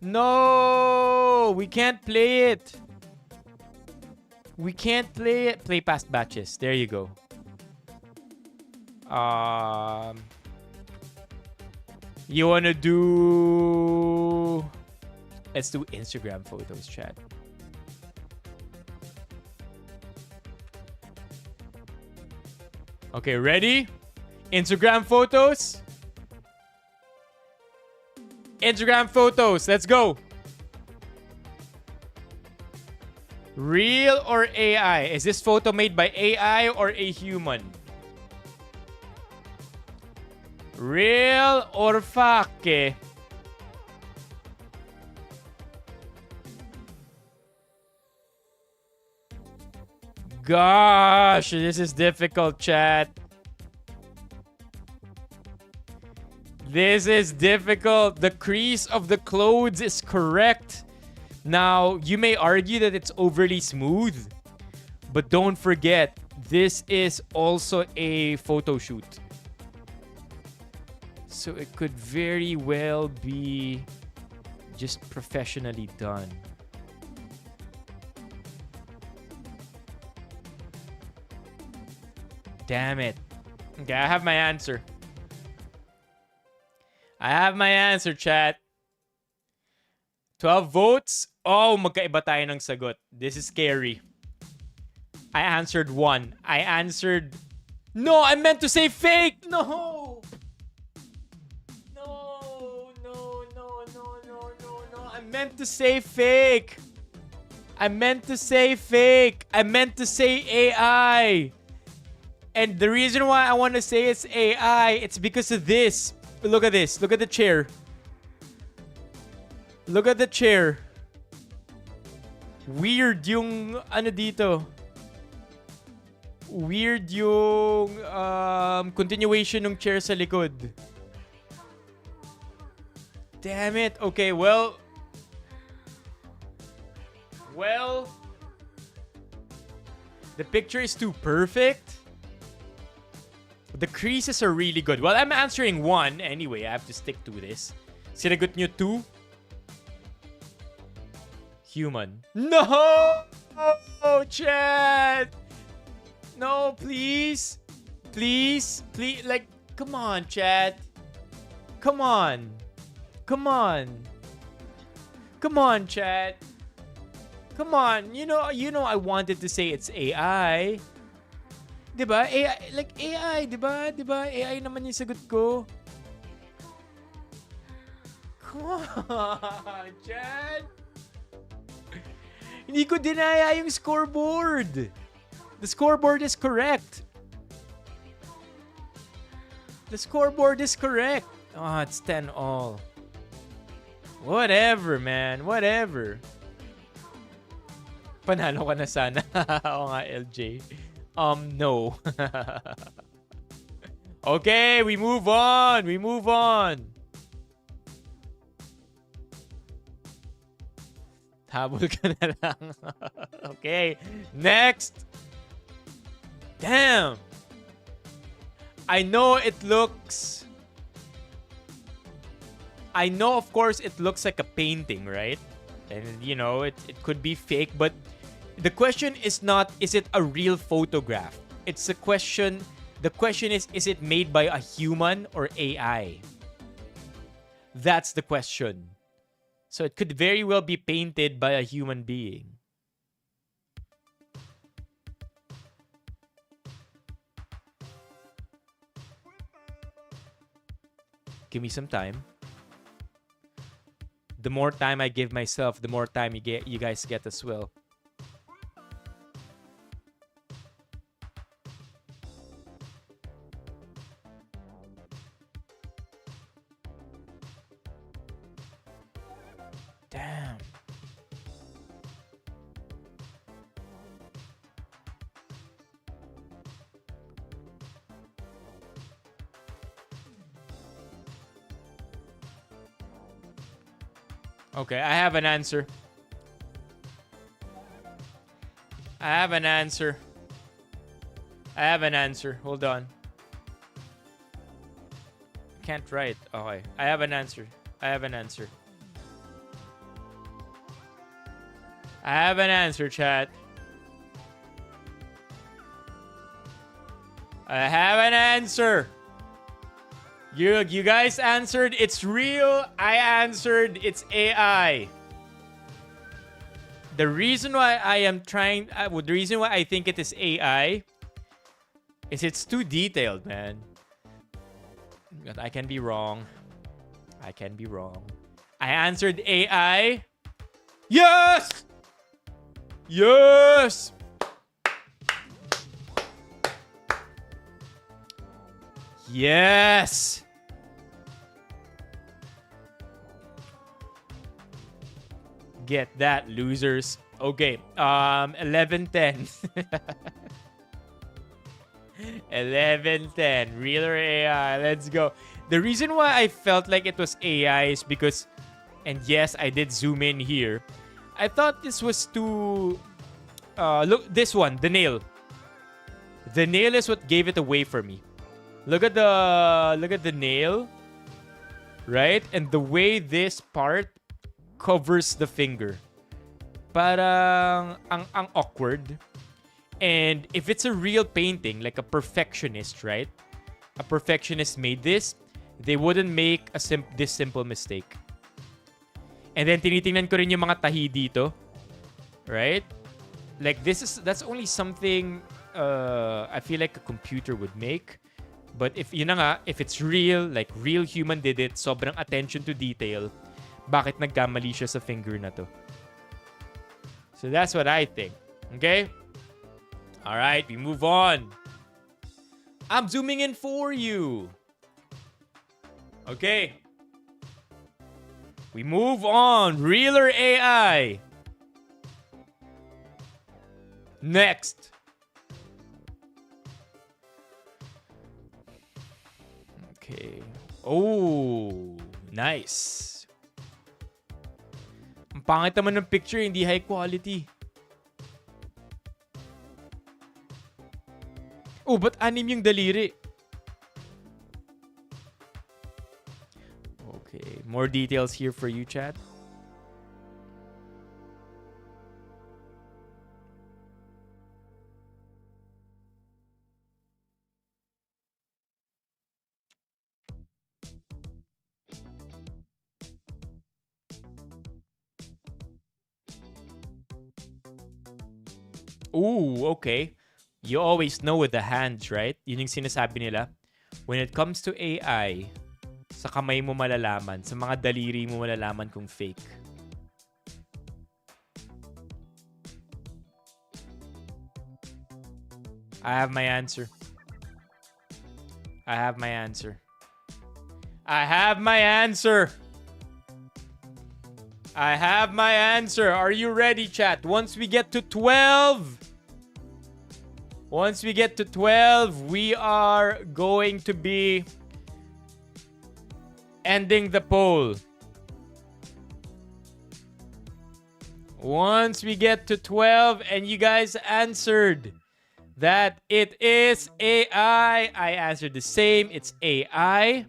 No! We can't play it. We can't play it. Play past batches. There you go. You wanna do... Let's do Instagram photos, chat. Okay, ready? Instagram photos. Instagram photos. Let's go. Real or AI? Is this photo made by AI or a human? Real or fake? Gosh, this is difficult, chat. This is difficult. The crease of the clothes is correct. Now, you may argue that it's overly smooth, but don't forget, this is also a photo shoot. So it could very well be just professionally done. Damn it. Okay, I have my answer. I have my answer, chat. 12 votes. Oh, magkaiba tayo ng sagot. This is scary. I answered 1. I answered... No, I meant to say fake! No! No. I meant to say fake. I meant to say fake. I meant to say AI. And the reason why I want to say it's AI, it's because of this. Look at this. Look at the chair. Look at the chair. Weird yung ano dito. Weird yung continuation ng chair sa likod. Damn it. Okay, well, the picture is too perfect. The creases are really good. Well, I'm answering 1 anyway. I have to stick to this. Sinagot nyo 2? Human. No! Oh, chat! No, please. Please. Please. Like, come on, chat. Come on. Come on. Come on, chat. Come on. You know I wanted to say it's AI. Diba? AI, like AI, diba? Diba? AI naman yung sagot ko. Come on, Chad. Hindi ko dinaya yung scoreboard. The scoreboard is correct. The scoreboard is correct. Oh, it's 10 all. Whatever, man. Whatever. Panalo ka na sana. Oo nga, LJ. No. Okay, we move on. We move on. Habol ka na lang. Okay, next. Damn. I know, of course, it looks like a painting, right? And, you know, it could be fake, but the question is not, is it a real photograph? it's a question. The question is it made by a human or AI? That's the question. So it could very well be painted by a human being. Give me some time. The more time I give myself, the more time you guys get as well. Damn. Okay, I have an answer. I have an answer. I have an answer. Hold on. Can't write. Okay. I have an answer. I have an answer. I have an answer, chat. I have an answer. You guys answered it's real. I answered it's AI. The reason why the reason why I think it is AI is it's too detailed, man. But I can be wrong. I can be wrong. I answered AI. Yes! Yes! Yes! Get that, losers. Okay, 11:10. 11:10. Real or AI? Let's go. The reason why I felt like it was AI is because, and yes, I did zoom in here. I thought this was too... look, this one, the nail. The nail is what gave it away for me. Look at the nail, right? And the way this part covers the finger. Parang ang awkward. And if it's a real painting, like a perfectionist, right? A perfectionist made this, they wouldn't make this simple mistake. And then tinitingnan ko rin yung mga tahi dito, right? Like that's only something I feel like a computer would make. But if it's real, like real human did it, sobrang attention to detail, bakit nagkamali siya sa finger na to? So that's what I think. Okay? All right, we move on. I'm zooming in for you. Okay. We move on. Real or AI? Next. Okay. Oh, nice. Ang pangit naman ng picture, hindi high quality. Oh, ba't anim yung daliri? Okay, more details here for you, chat. Ooh, okay. You always know with the hands, right? Yun yung sinasabi nila. When it comes to AI, sa kamay mo malalaman, sa mga daliri mo malalaman kung fake. I have my answer. I have my answer. I have my answer. I have my answer. Are you ready, chat? Once we get to 12, we are going to be ending the poll. Once we get to 12 and you guys answered that it is AI, I answered the same. It's AI.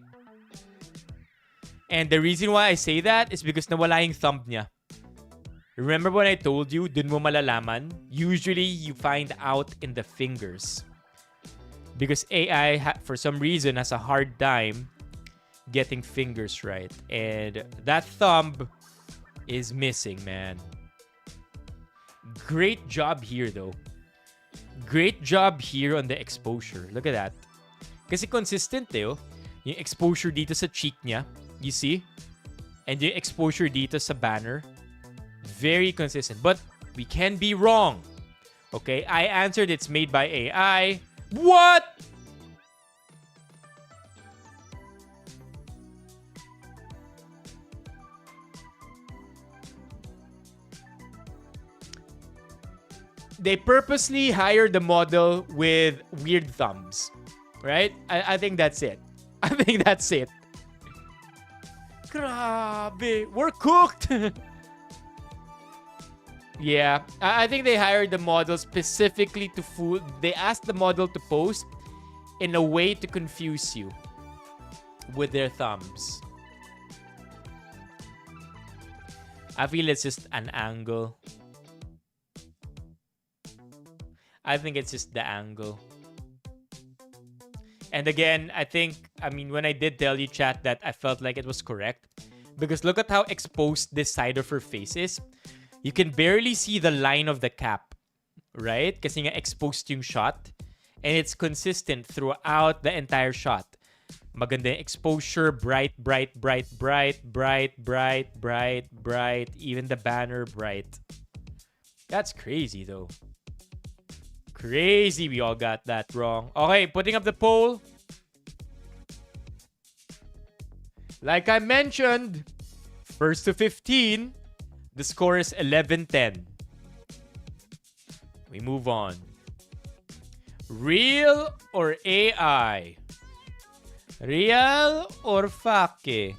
And the reason why I say that is because nawala yung thumb niya. Remember when I told you, dun mo malalaman? Usually, you find out in the fingers. Because AI, for some reason, has a hard time getting fingers right. And that thumb is missing, man. Great job here, though. Great job here on the exposure. Look at that. Kasi consistent, oh. Yung exposure dito sa cheek niya. You see? And yung exposure dito sa banner. Very consistent. But we can be wrong. Okay? I answered it's made by AI. What? They purposely hired the model with weird thumbs. Right? I think that's it. I think that's it. Grabe. We're cooked. Yeah. I think they hired the model specifically to fool. They asked the model to post in a way to confuse you with their thumbs. I feel it's just an angle. I think it's just the angle. And again, when I did tell you, chat, that I felt like it was correct. Because look at how exposed this side of her face is. You can barely see the line of the cap. Right? Kasi nga exposed yung shot. And it's consistent throughout the entire shot. Maganda yung exposure. Bright, bright, bright, bright, bright, bright, bright, bright. Even the banner, bright. That's crazy, though. Crazy, we all got that wrong. Okay, putting up the poll. Like I mentioned, first to 15, the score is 11-10. We move on. Real or AI? Real or fake?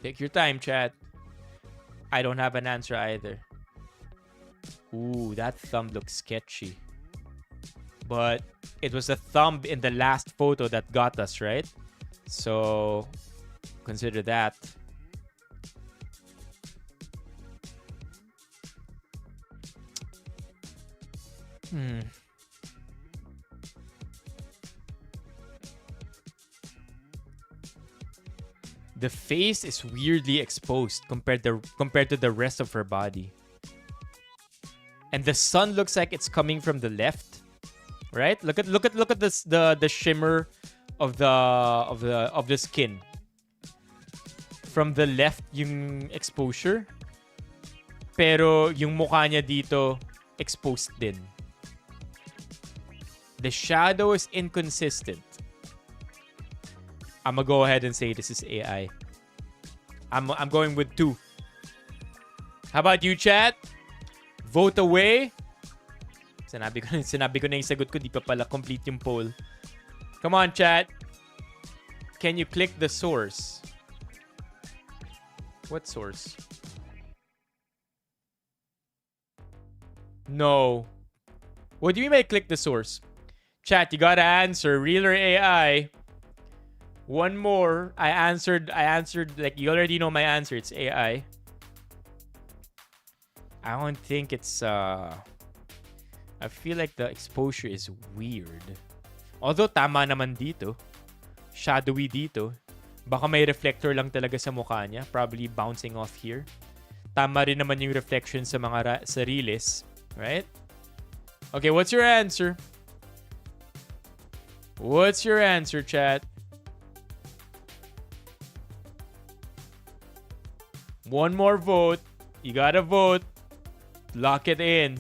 Take your time, chat. I don't have an answer either. Ooh, that thumb looks sketchy. But it was the thumb in the last photo that got us, right? So, consider that. The face is weirdly exposed compared to the rest of her body. And the sun looks like it's coming from the left. Right? Look at this, the shimmer of the skin. From the left yung exposure. Pero yung mukha niya dito exposed din. The shadow is inconsistent. I'm gonna go ahead and say this is AI. I'm going with 2. How about you, chat? Vote away. Sinabi ko na yung sagot ko, di pa pala complete yung poll. Come on, chat. Can you click the source? What source? No. What do you mean by click the source? Chat, you gotta answer. Real or AI? One more. I answered, like, you already know my answer. It's AI. I don't think it's, I feel like the exposure is weird. Although, tama naman dito. Shadowy dito. Baka may reflector lang talaga sa mukha niya. Probably bouncing off here. Tama rin naman yung reflection sa mga sariles. Right? Okay, what's your answer? What's your answer, chat? One more vote. You gotta vote. Lock it in.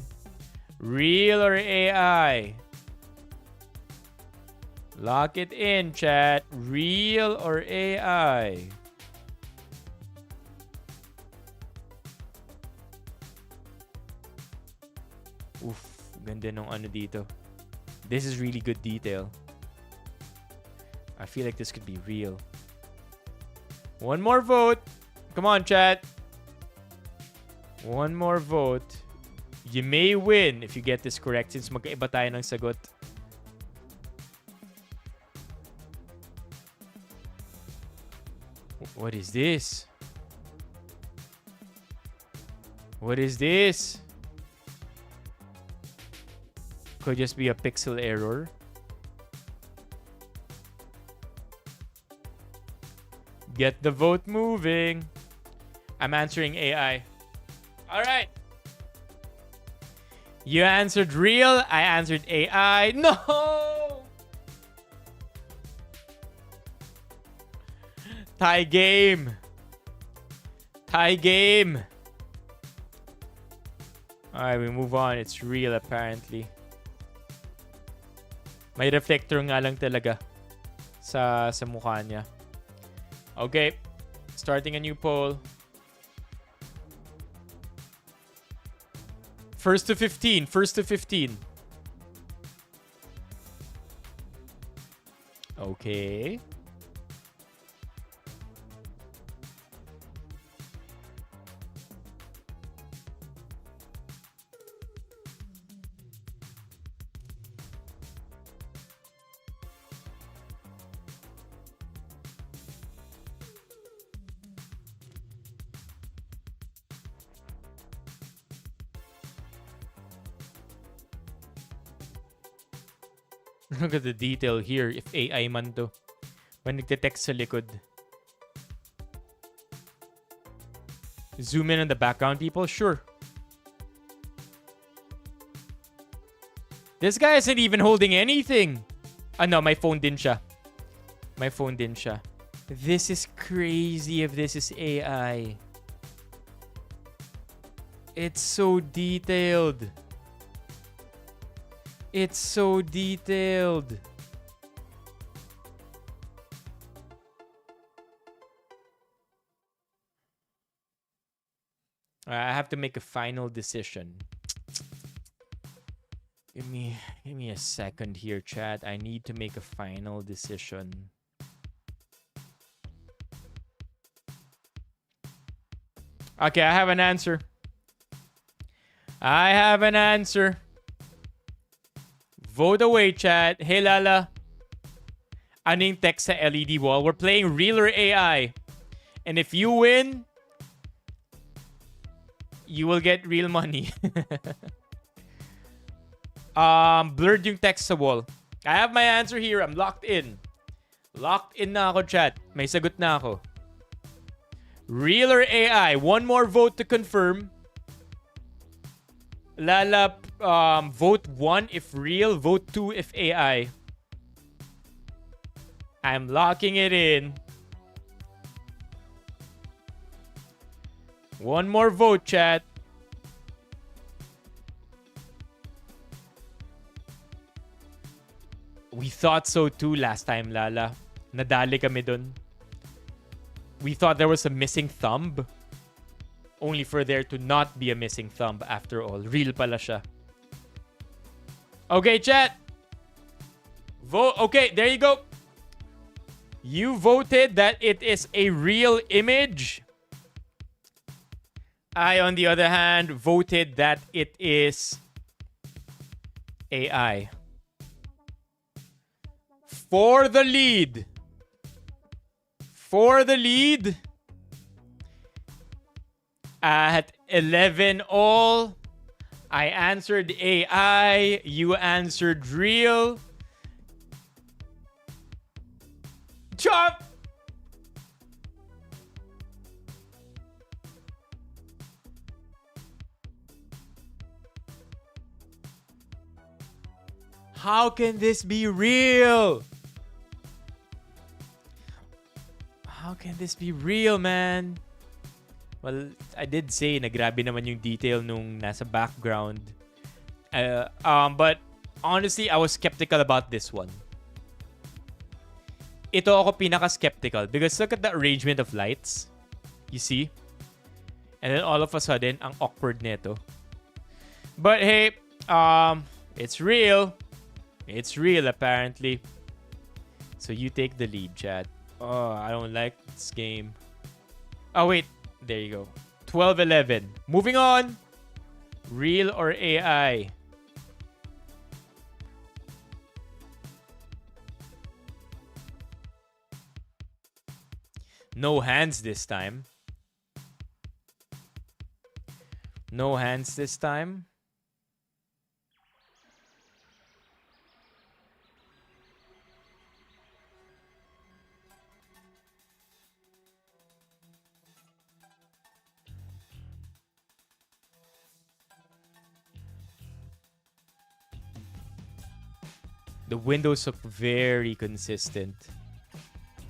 Real or AI? Lock it in, chat. Real or AI? Oof, ganda nung ano dito. This is really good detail. I feel like this could be real. One more vote. Come on, chat. One more vote. You may win if you get this correct since magkaiba tayo ng sagot. What is this? What is this? Could just be a pixel error. Get the vote moving. I'm answering AI. All right. You answered real. I answered AI. No! Tie game. Tie game. Alright, we move on. It's real apparently. May reflector nga lang talaga sa mukha niya. Okay. Starting a new poll. First to 15. First to 15. Okay. Look at the detail here. If AI man to. When nagte-text sa likod. Zoom in on the background, people? Sure. This guy isn't even holding anything. Ah, no. My phone din siya. My phone din siya. This is crazy if this is AI. It's so detailed. It's so detailed. I have to make a final decision. Give me a second here, chat. I need to make a final decision. Okay, I have an answer. I have an answer. Vote away, chat. Hey, Lala. Ano yung text sa LED wall? We're playing real or AI. And if you win, you will get real money. Blurred yung text sa wall. I have my answer here. I'm locked in. Locked in na ako, chat. May sagot na ako. Real or AI? One more vote to confirm. Lala, vote 1 if real, vote 2 if AI. I'm locking it in. One more vote, chat. We thought so too last time, Lala. Nadali kami dun. We thought there was a missing thumb. Only for there to not be a missing thumb after all. Real pala siya. Okay, chat. Vote. Okay, there you go. You voted that it is a real image. I, on the other hand, voted that it is AI. For the lead. For the lead. At 11 all, I answered AI. You answered real. Chop! How can this be real? How can this be real, man? Well, I did say na grabe naman yung detail nung nasa background. But honestly, I was skeptical about this one. Ito ako pinaka-skeptical because look at the arrangement of lights. You see? And then all of a sudden, ang awkward nito. But hey, it's real. It's real apparently. So you take the lead, chat. Oh, I don't like this game. Oh, wait. There you go. 12-11. Moving on. Real or AI? No hands this time. No hands this time. The windows look very consistent.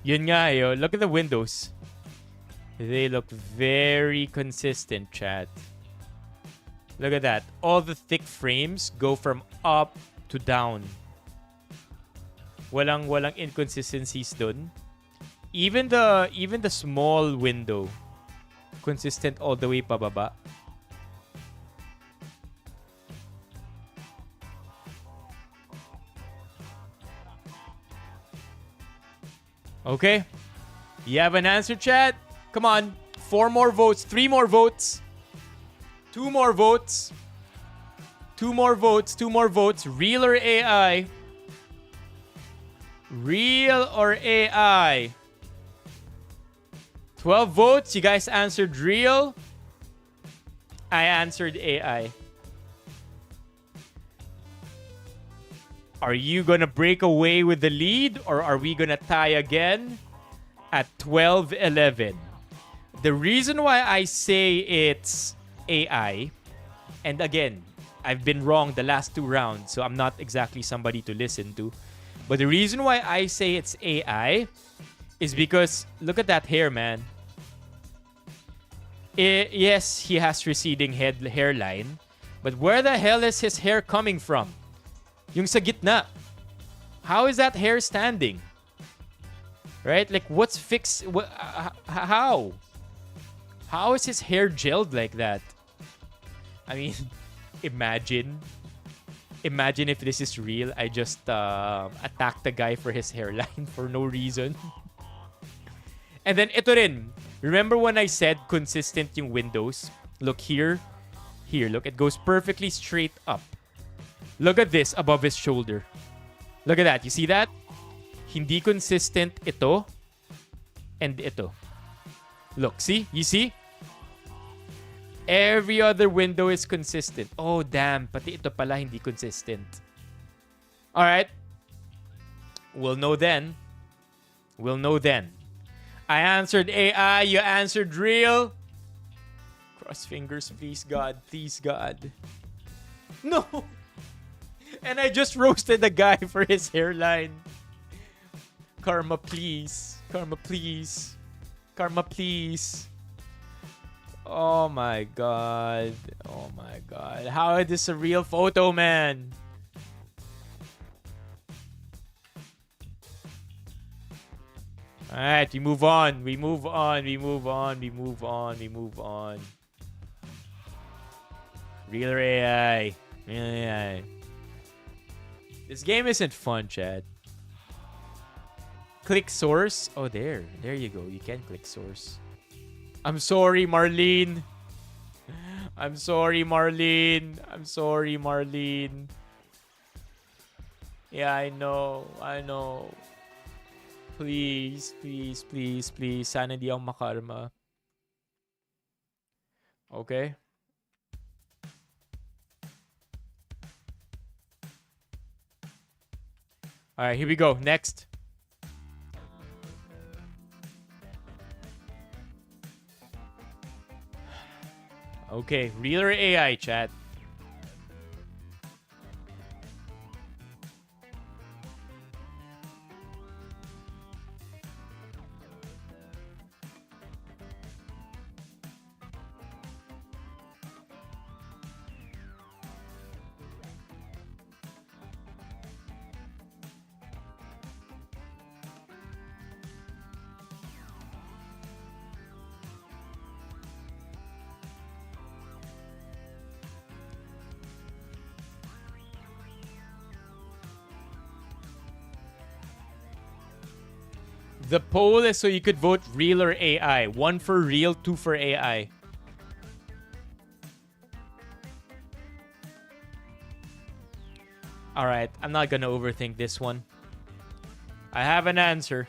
Yun nga, yo. Look at the windows. They look very consistent, chat. Look at that. All the thick frames go from up to down. Walang inconsistencies dun. Even the small window, consistent all the way pababa. Okay. You have an answer, chat? Come on. 4 more votes. 3 more votes. 2 more votes. 2 more votes. 2 more votes. Real or AI? Real or AI? 12 votes. You guys answered real. I answered AI. Are you going to break away with the lead, or are we going to tie again at 12-11? The reason why I say it's AI, and again, I've been wrong the last 2 rounds, so I'm not exactly somebody to listen to. But the reason why I say it's AI is because look at that hair, man. Yes, he has receding hairline, but where the hell is his hair coming from? Yung sa gitna. How is that hair standing? Right? Like, what's fixed? How? How is his hair gelled like that? I mean, imagine if this is real. I just attacked the guy for his hairline for no reason. And then, ito rin. Remember when I said consistent yung windows? Look here. Here, look. It goes perfectly straight up. Look at this above his shoulder. Look at that. You see that? Hindi consistent ito and ito. Look, see? You see? Every other window is consistent. Oh, damn. Pati ito pala hindi consistent. Alright. We'll know then. We'll know then. I answered AI. You answered real. Cross fingers, please, God. Please, God. No! And I just roasted the guy for his hairline. Karma, please. Karma, please. Karma, please. Oh my God. Oh my God. How is this a real photo, man? Alright, we move on. We move on. We move on. We move on. We move on. Real or AI? Real or AI? This game isn't fun, Chad. Click source. Oh, there. There you go. You can click source. I'm sorry, Marlene. I'm sorry, Marlene. I'm sorry, Marlene. Yeah, I know. I know. Please, please, please, please. Sana di ako makarma. Okay? Alright, here we go. Next. Okay, real or AI, chat? The poll is so you could vote real or AI. 1 for real, 2 for AI. Alright, I'm not gonna overthink this one. I have an answer.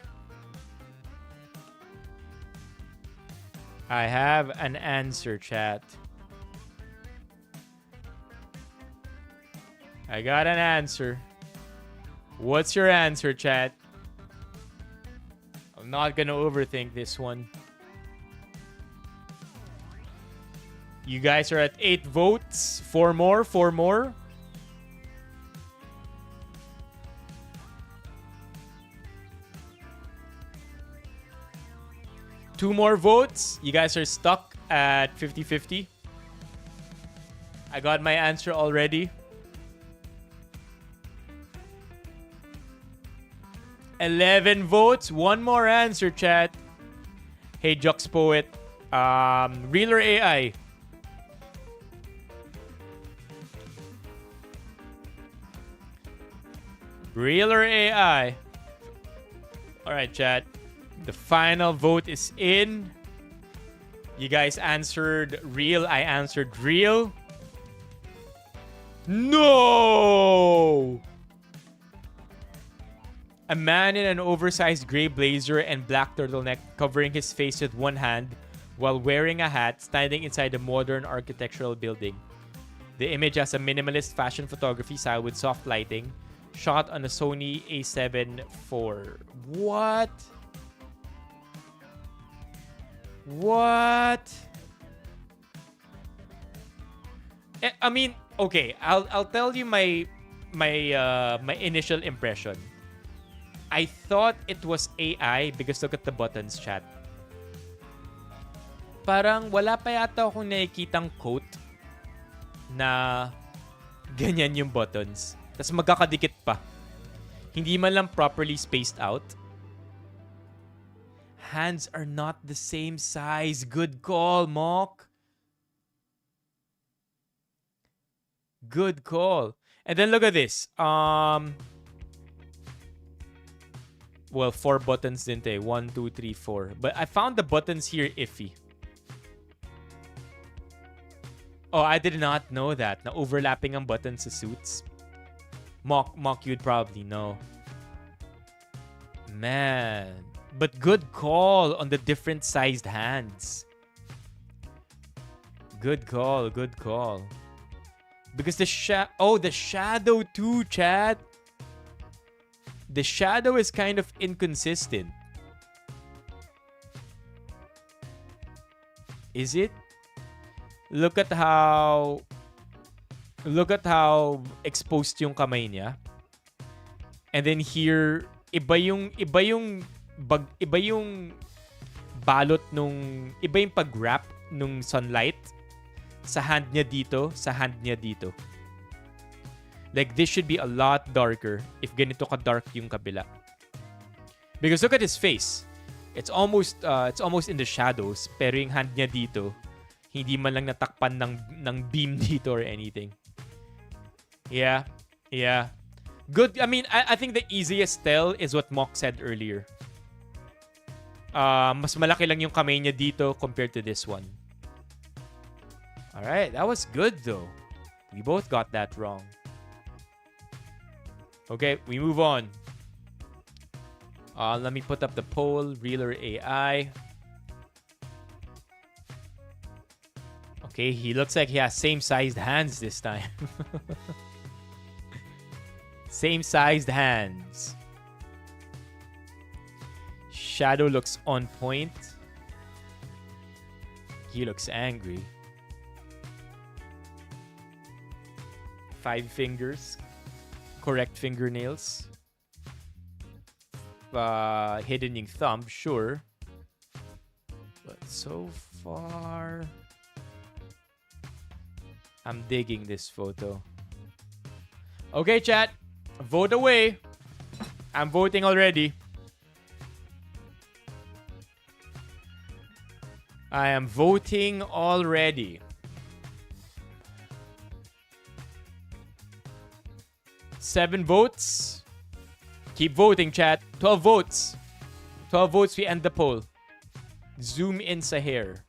I have an answer, chat. I got an answer. What's your answer, chat? I'm not gonna overthink this one. You guys are at 8 votes. 4 more, 4 more. Two more votes. You guys are stuck at 50-50. I got my answer already. 11 votes. One more answer, chat. Hey, Jux Poet. Real or AI? Real or AI? Alright, chat. The final vote is in. You guys answered real. I answered real. No! A man in an oversized gray blazer and black turtleneck covering his face with one hand while wearing a hat standing inside a modern architectural building. The image has a minimalist fashion photography style with soft lighting, shot on a Sony A7 IV. What? What? I mean, okay, I'll tell you my initial impression. I thought it was AI because look at the buttons, chat. Parang wala pa yata akong nakikitang quote na ganyan yung buttons. Tapos magkakadikit pa. Hindi man lang properly spaced out. Hands are not the same size. Good call, Mock. Good call. And then look at this. Well, 4 buttons din eh. 1, 2, 3, 4. But I found the buttons here iffy. Oh, I did not know that. Na overlapping ang buttons sa suits. Mock, you'd probably know. Man. But good call on the different sized hands. Good call, good call. Because the shadow too, chat. The shadow is kind of inconsistent. Is it? Look at how exposed yung kamay niya. And then here, iba yung balot nung iba yung pag-wrap nung sunlight sa hand niya dito. Like, this should be a lot darker if ganito ka-dark yung kabila. Because look at his face. It's almost in the shadows, pero yung hand niya dito, hindi man lang natakpan ng beam dito or anything. Yeah. Good. I mean, I think the easiest tell is what Mock said earlier. Mas malaki lang yung kamay niya dito compared to this one. Alright, that was good though. We both got that wrong. Okay, we move on. Let me put up the poll. Real or AI? Okay, he looks like he has same-sized hands this time. Same-sized hands. Shadow looks on point. He looks angry. 5 fingers. Correct fingernails. Hidden yung thumb, sure. But so far, I'm digging this photo. Okay, chat. Vote away. I'm voting already. I am voting already. 7 votes. Keep voting, chat. 12 votes. 12 votes, we end the poll. Zoom in sa hair.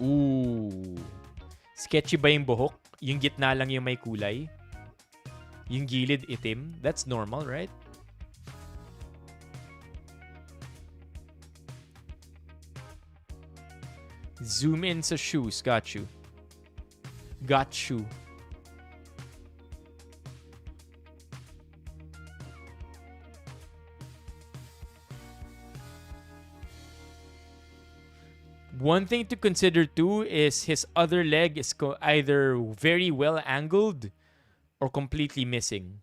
Ooh. Sketchy ba yung buhok? Yung gitna lang yung may kulay? Yung gilid itim? That's normal, right? Zoom in sa shoes. Got you. Got you. One thing to consider too is his other leg is either very well angled or completely missing.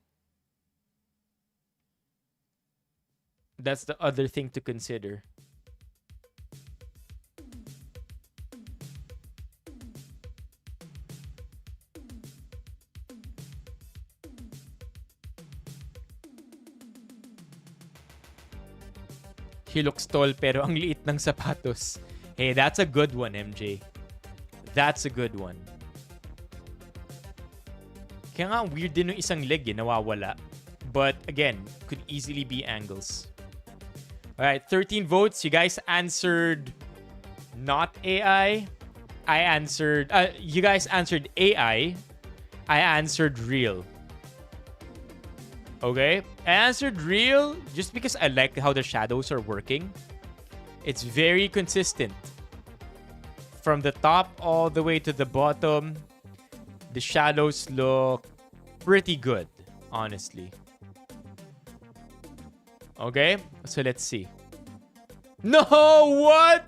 That's the other thing to consider. He looks tall pero ang liit ng sapatos. Hey, that's a good one, MJ. That's a good one. Kaya nga, weird din yung isang leg nawawala. But again, could easily be angles. Alright, 13 votes. You guys answered not AI. I answered... you guys answered AI. I answered real. Okay? I answered real just because I like how the shadows are working. It's very consistent. From the top all the way to the bottom, the shadows look pretty good, honestly. Okay, so let's see. No, what?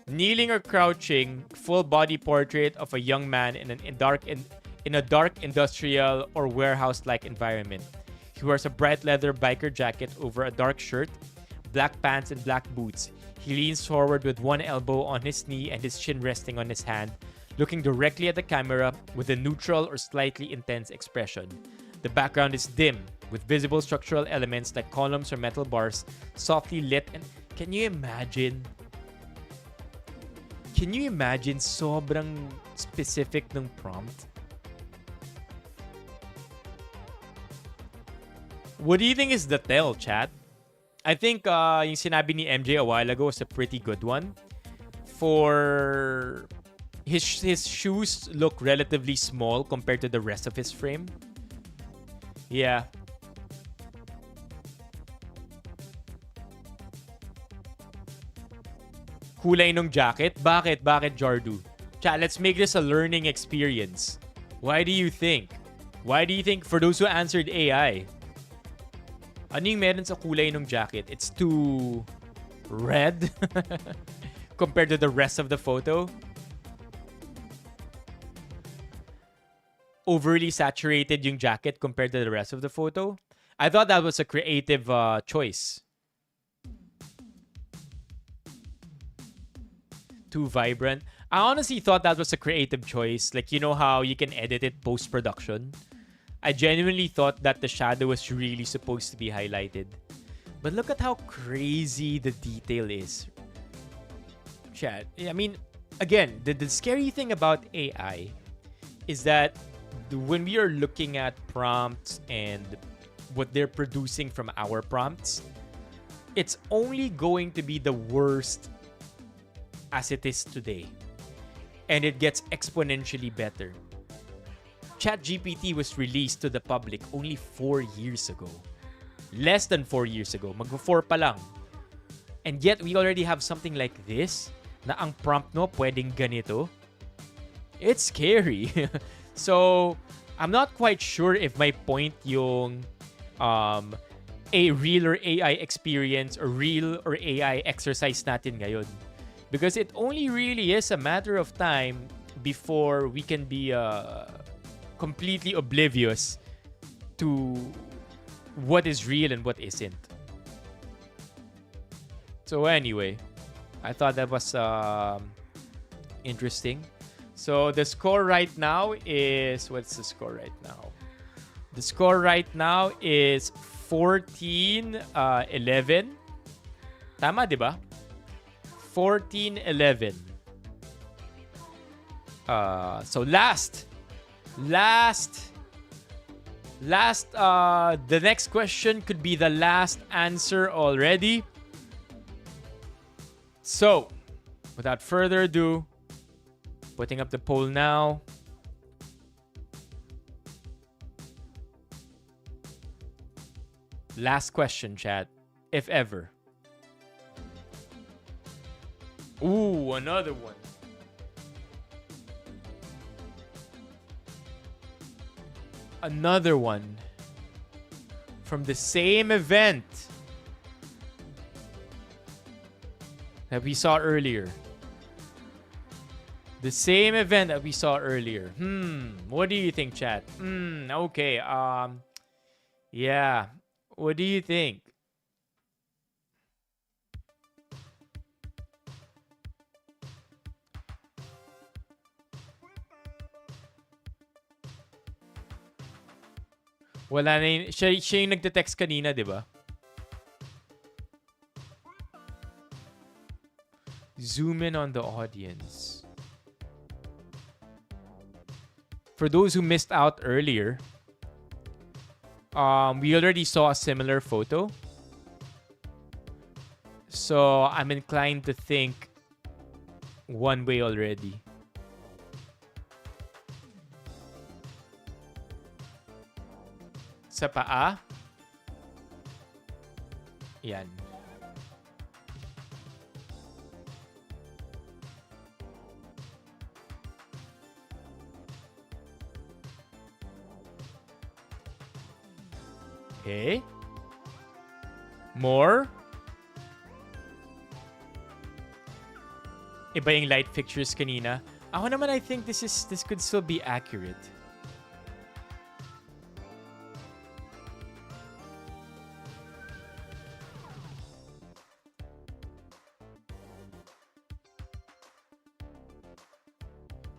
Kneeling or crouching, full body portrait of a young man in a dark industrial or warehouse-like environment. He wears a bright leather biker jacket over a dark shirt, black pants, and black boots. He leans forward with one elbow on his knee and his chin resting on his hand, looking directly at the camera with a neutral or slightly intense expression. The background is dim, with visible structural elements like columns or metal bars, softly lit. And can you imagine? Can you imagine sobrang specific ng prompt? What do you think is the tell, chat? I think yung sinabi ni MJ a while ago was a pretty good one. For his shoes look relatively small compared to the rest of his frame. Yeah. Kulay nung jacket? Bakit? Bakit, Jardu? Chat, let's make this a learning experience. Why do you think? Why do you think, for those who answered AI, ano yung meron sa kulay nung jacket? It's too red compared to the rest of the photo. Overly saturated yung jacket compared to the rest of the photo. I thought that was a creative choice. Too vibrant. I honestly thought that was a creative choice. Like, you know how you can edit it post-production? I genuinely thought that the shadow was really supposed to be highlighted. But look at how crazy the detail is. Chat. I mean, again, the scary thing about AI is that when we are looking at prompts and what they're producing from our prompts, it's only going to be the worst as it is today. And it gets exponentially better. ChatGPT was released to the public only 4 years ago. Less than 4 years ago. Mag-4 pa lang. And yet, we already have something like this na ang prompt no pwedeng ganito. It's scary. So, I'm not quite sure if my point yung a real or AI experience or real or AI exercise natin ngayon. Because it only really is a matter of time before we can be completely oblivious to what is real and what isn't. So anyway, I thought that was interesting. So the score right now is... What's the score right now? The score right now is 14-11. Tama, di ba? 14-11. So last The next question could be the last answer already. So, without further ado, putting up the poll now. Last question, chat. If ever. Ooh, another one. Another one. From the same event that we saw earlier. The same event that we saw earlier. What do you think, chat? Okay. Yeah. What do you think? Wala na yun. Siya yung nagte-text kanina, di ba? Zoom in on the audience. For those who missed out earlier, we already saw a similar photo. So I'm inclined to think one way already. Sa paa. Yan. Okay. More. Iba yung light fixtures kanina. Ako naman, I think this could still be accurate.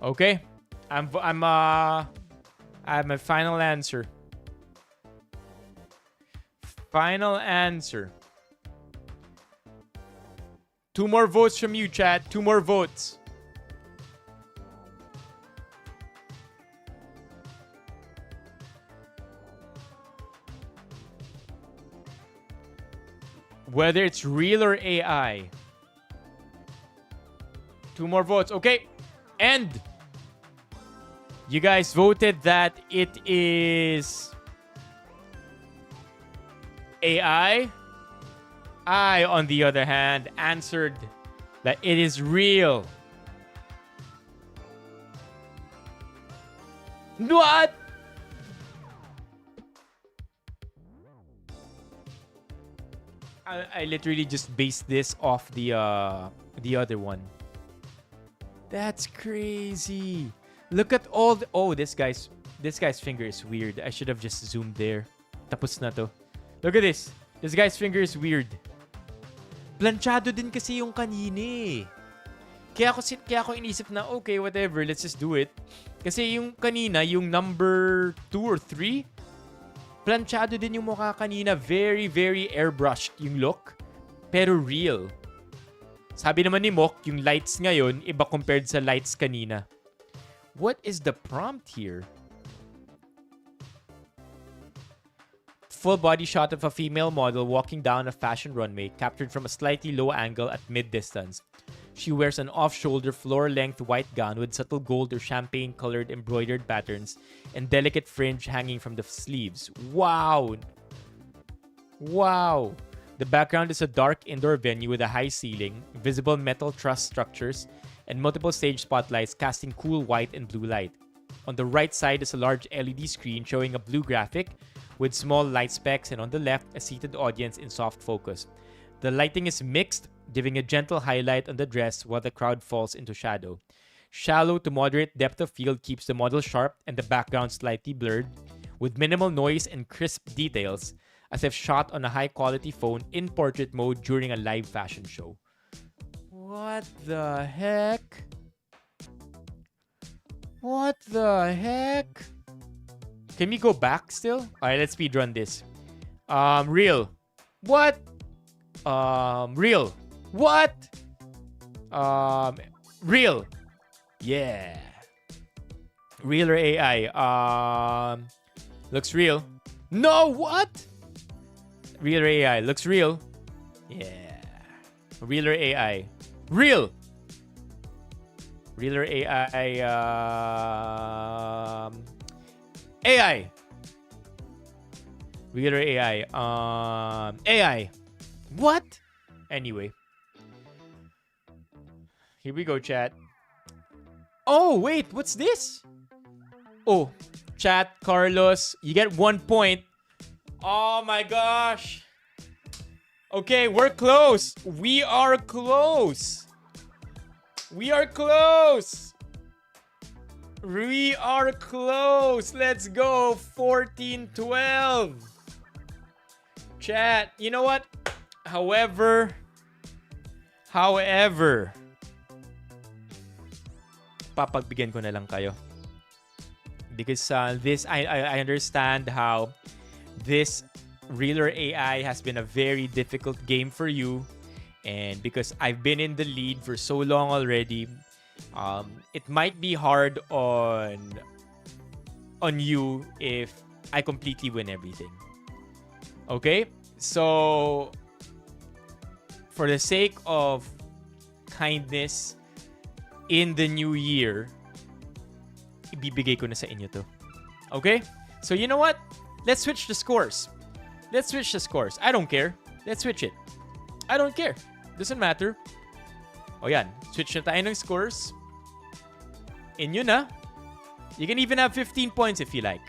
Okay. I have my final answer. Final answer. 2 more votes from you, chat. 2 more votes. Whether it's real or AI. 2 more votes. Okay. And you guys voted that it is AI. I, on the other hand, answered that it is real. What? I literally just based this off the other one. That's crazy. Look at all the... Oh, this guy's finger is weird. I should have just zoomed there. Tapos na to. Look at this. This guy's finger is weird. Planchado din kasi yung kanina eh. Kaya ako inisip na, okay, whatever, let's just do it. Kasi yung kanina, yung number 2 or 3, planchado din yung mukha kanina. Very, very airbrushed yung look. Pero real. Sabi naman ni Mok, yung lights ngayon, iba compared sa lights kanina. What is the prompt here? Full body shot of a female model walking down a fashion runway, captured from a slightly low angle at mid-distance. She wears an off-shoulder, floor-length white gown with subtle gold or champagne-colored embroidered patterns and delicate fringe hanging from the sleeves. Wow! Wow! The background is a dark indoor venue with a high ceiling, visible metal truss structures, and multiple stage spotlights casting cool white and blue light. On the right side is a large LED screen showing a blue graphic with small light specks, and on the left, a seated audience in soft focus. The lighting is mixed, giving a gentle highlight on the dress while the crowd falls into shadow. Shallow to moderate depth of field keeps the model sharp and the background slightly blurred, with minimal noise and crisp details, as if shot on a high-quality phone in portrait mode during a live fashion show. What the heck? What the heck? Can we go back still? Alright, let's speedrun this. Real. What? Real. What? Real. Yeah. Real or AI? Looks real. No, what? Real or AI? Looks real. Yeah. Real or AI? Real. Real or AI? AI. Real or AI? AI. What? Anyway. Here we go, chat. Oh, wait. What's this? Oh, chat, Carlos. You get 1 point. Oh my gosh. Okay, we're close. We are close. We are close. We are close. Let's go. 14-12. Chat, you know what? However, papagbigyan ko na lang kayo. Because this, I understand how this Real or AI has been a very difficult game for you. And because I've been in the lead for so long already, it might be hard on you if I completely win everything. Okay? So, for the sake of kindness in the new year, ibibigay ko na sa inyo to. Okay? So, you know what? Let's switch the scores. Let's switch the scores. I don't care. Let's switch it. I don't care. Doesn't matter. O yan. Switch na tayo ng scores. Inyo na. You can even have 15 points if you like.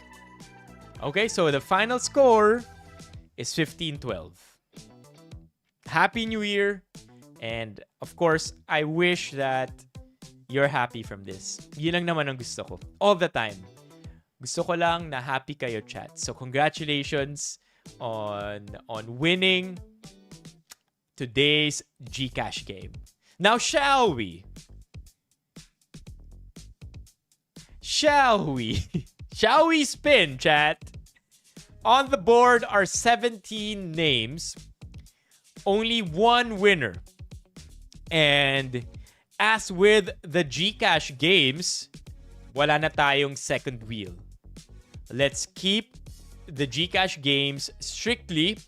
Okay, so the final score is 15-12. Happy New Year. And of course, I wish that you're happy from this. Yun lang naman ang gusto ko. All the time. Gusto ko lang na happy kayo, chat. So congratulations on winning today's Gcash game. Now, shall we? Shall we? Shall we spin, chat? On the board are 17 names. Only one winner. And as with the Gcash games, wala na tayong second wheel. Let's keep the Gcash games strictly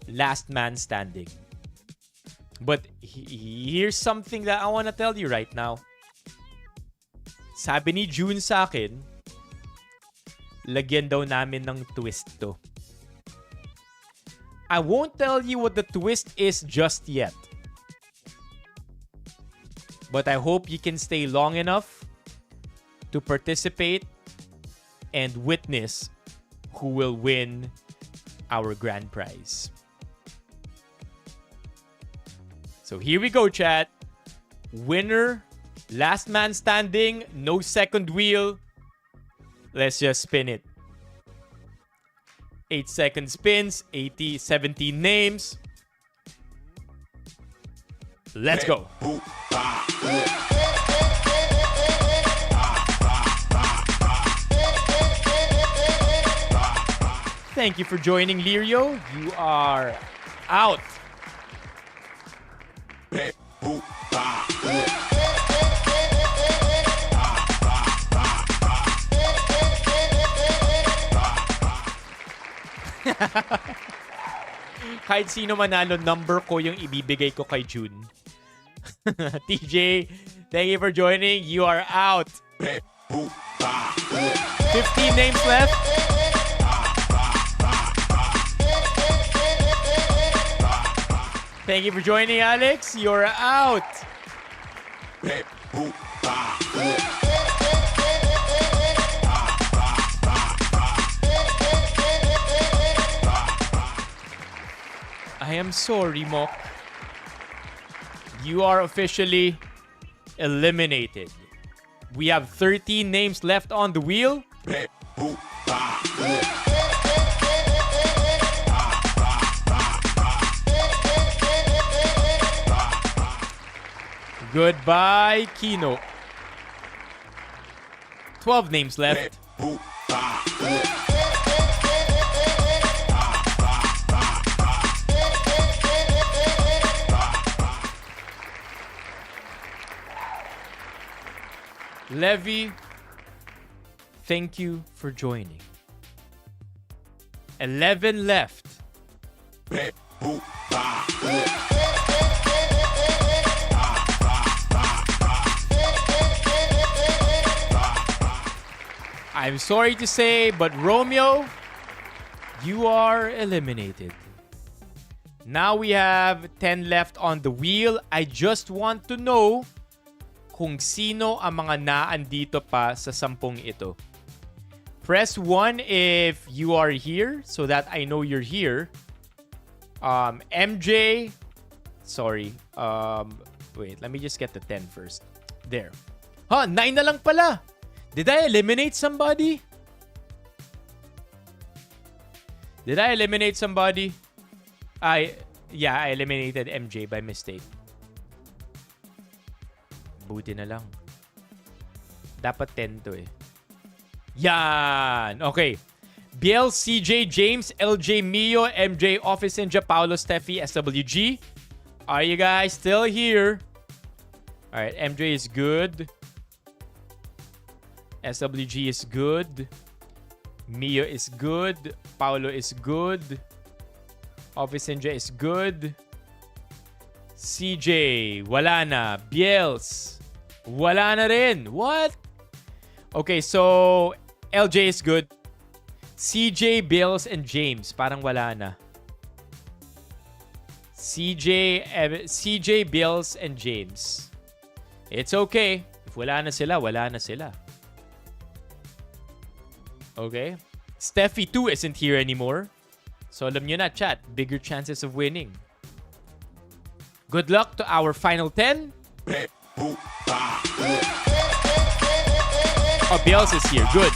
last man standing. But here's something that I want to tell you right now. Sabi ni June sa akin, lagyan daw namin ng twist to. I won't tell you what the twist is just yet. But I hope you can stay long enough to participate and witness who will win our grand prize. So here we go, chat. Winner, last man standing, no second wheel. Let's just spin it. 8-second spins, 17 names. Let's go. Thank you for joining, Lirio. You are out. Kahit sino manalo, number ko yung ibibigay ko kay June. TJ, thank you for joining. You are out. 15 names left. Thank you for joining, Alex. You're out. I am sorry, Mok. You are officially eliminated. We have 13 names left on the wheel. Goodbye, Kino. 12 names left. Levy, thank you for joining. 11 left. I'm sorry to say, but Romeo, you are eliminated. Now we have 10 left on the wheel. I just want to know kung sino ang mga naandito pa sa 10 ito. Press 1 if you are here so that I know you're here. MJ, sorry. Wait, let me just get the 10 first. There. 9 na lang pala. Did I eliminate somebody? Yeah, I eliminated MJ by mistake. Buti na lang. Dapat 10 to eh. Yan! Okay. Biel, CJ, James, LJ, Mio, MJ, Office Ninja, Paolo, Steffi, SWG. Are you guys still here? Alright, MJ is good. SWG is good. Mio is good. Paolo is good. Office Ninja is good. CJ, wala na. Biels, wala na rin. What? Okay, so LJ is good. CJ, Biels, and James, parang wala na. CJ, Biels, and James. It's okay. If wala na sila, wala na sila. Okay? Steffi 2 isn't here anymore. So alam nyo na, chat. Bigger chances of winning. Good luck to our final 10. Oh, Biels is here. Good.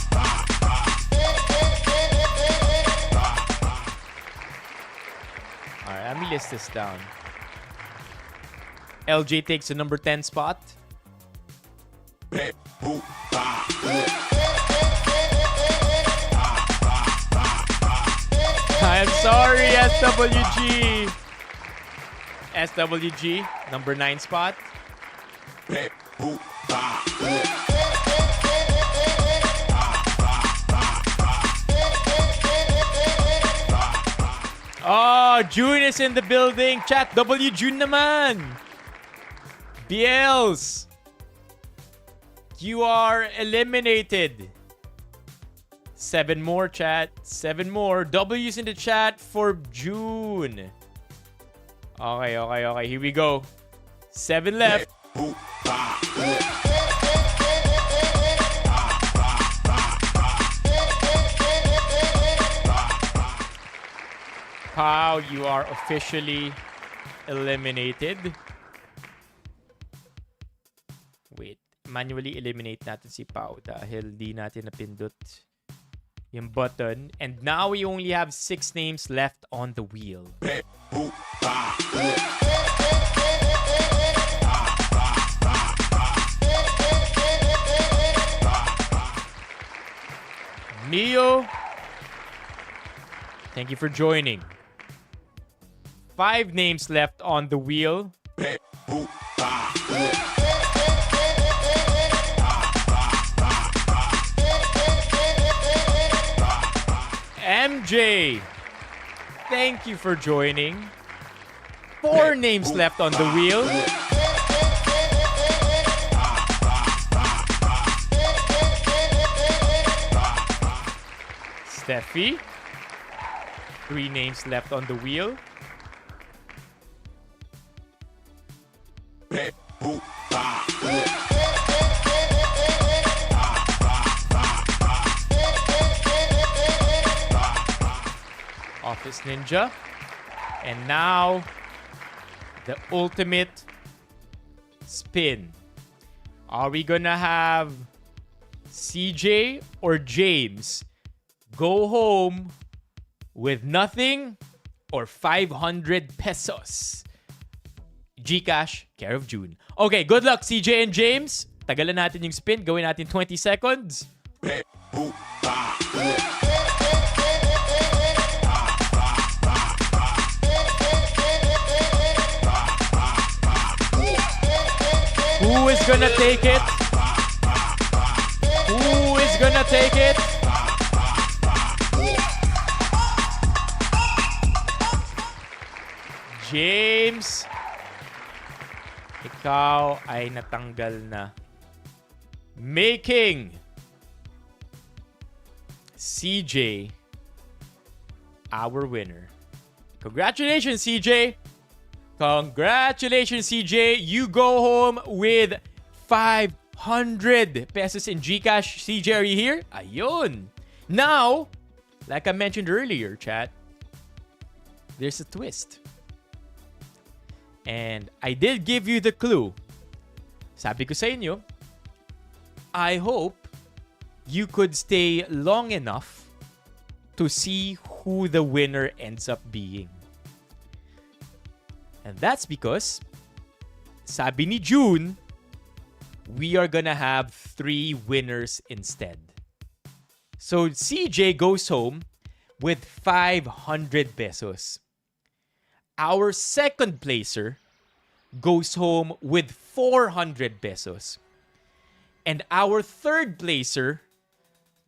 Alright, let me list this down. LJ takes the number 10 spot. I'm sorry, SWG. SWG, number 9 spot. Oh, June is in the building. Chat, W June naman. Biels, you are eliminated. 7 more, chat. 7 more. W's in the chat for June. Okay. Here we go. 7 left. Pau, you are officially eliminated. Wait, manually eliminate natin si Pau dahil di natin napindot yung button. And now we only have 6 names left on the wheel. Mio, thank you for joining. 5 names left on the wheel. MJ, thank you for joining. 4 names left on the wheel. Steffi, 3 names left on the wheel. Office Ninja. And now, the ultimate spin. Are we gonna have CJ or James go home with nothing or 500 pesos? Gcash, care of June. Okay, good luck CJ and James. Tagalan natin yung spin. Gawin natin 20 seconds. Who is gonna take it? Who is gonna take it? James, ikaw ay natanggal na. Making CJ our winner. Congratulations, CJ. Congratulations, CJ. You go home with 500 pesos in Gcash. CJ, are you here? Ayun. Now, like I mentioned earlier, chat, there's a twist. And I did give you the clue. Sabi ko sa inyo, I hope you could stay long enough to see who the winner ends up being. And that's because, sabi ni June, we are gonna have 3 winners instead. So CJ goes home with 500 pesos. Our second placer goes home with 400 pesos. And our third placer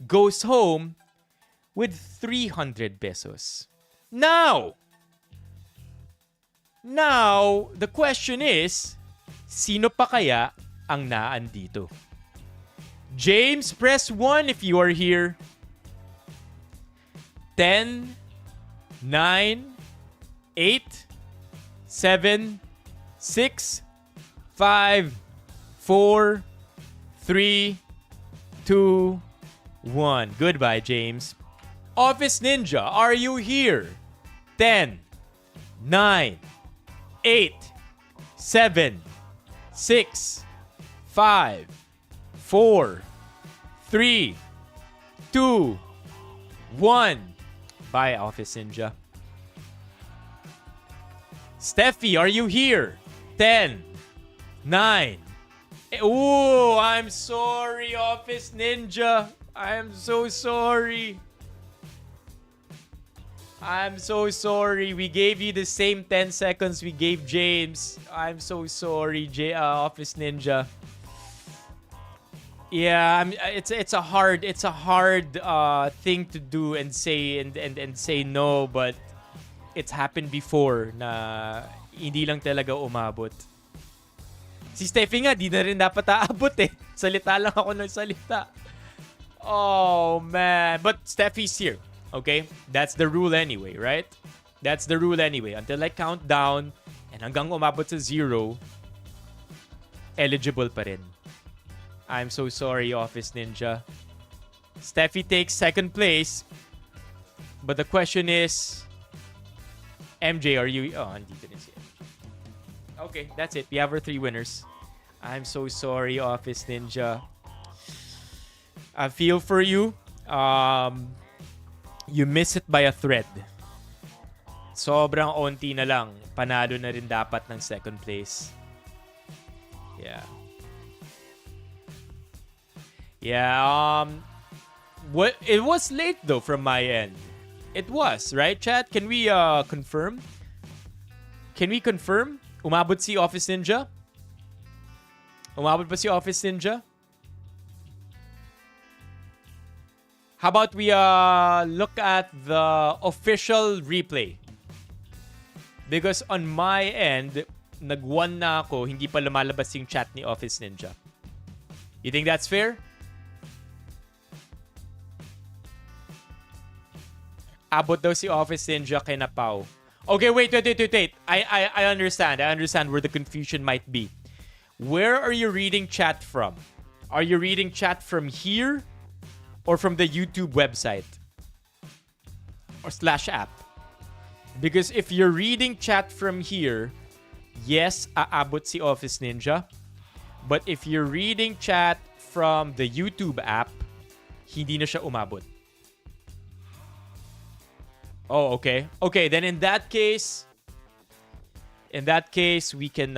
goes home with 300 pesos. Now, the question is, sino pa kaya ang naandito? James, press 1 if you are here. 10, 9, 8, 7, 6, 5, 4, 3, 2, 1. Goodbye, James. Office Ninja, are you here? 10, 9, 8, 7, 6, 5, 4, 3, 2, 1. Bye, Office Ninja. Steffi, are you here? 10, 9. Ooh, I'm sorry, Office Ninja. I'm so sorry. I'm so sorry. We gave you the same 10 seconds we gave James. I'm so sorry, Office Ninja. Yeah, it's a hard thing to do and say and say no, but it's happened before na hindi lang talaga umabot. Si Steffi nga, di na rin dapat aabot eh. Salita lang ako ng salita. Oh, man. But Steffi's here. Okay? That's the rule anyway, right? That's the rule anyway. Until I count down and hanggang umabot sa 0, eligible pa rin. I'm so sorry, Office Ninja. Steffi takes second place. But the question is, MJ, are you... Oh, andito rin si MJ. Okay, that's it. We have our 3 winners. I'm so sorry, Office Ninja. I feel for you. You miss it by a thread. Sobrang onti na lang. Panalo na rin dapat ng second place. Yeah. Yeah, it was late though from my end. It was, right, chat? Can we confirm? Can we confirm? Umabot si Office Ninja? Umabot ba si Office Ninja? How about we look at the official replay? Because on my end, nag-1 na ako, hindi pa lumalabas yung chat ni Office Ninja. You think that's fair? Abot daw si Office Ninja kay Napao. Okay, wait. I understand. I understand where the confusion might be. Where are you reading chat from? Are you reading chat from here or from the YouTube website? Or /app? Because if you're reading chat from here, yes, aabot si Office Ninja. But if you're reading chat from the YouTube app, hindi na siya umabot. Oh, okay. Okay, then in that case, we can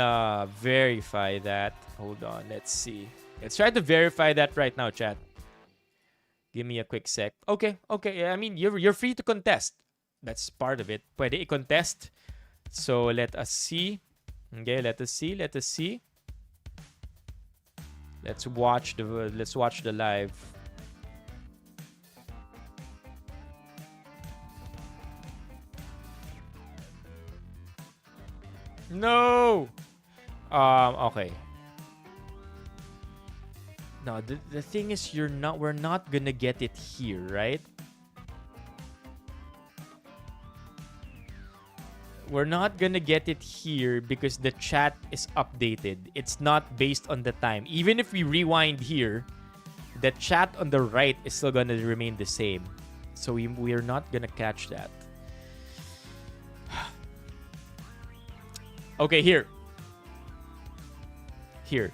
verify that. Hold on, let's see. Let's try to verify that right now, chat. Give me a quick sec. Okay. I mean, you're free to contest. That's part of it. Pwede i-contest. So let us see. Okay, let us see. Let's watch the live. No. Okay. No, the thing is we're not gonna get it here, right? We're not gonna get it here because the chat is updated. It's not based on the time. Even if we rewind here, the chat on the right is still gonna remain the same. So we're not gonna catch that. Okay, here. Here.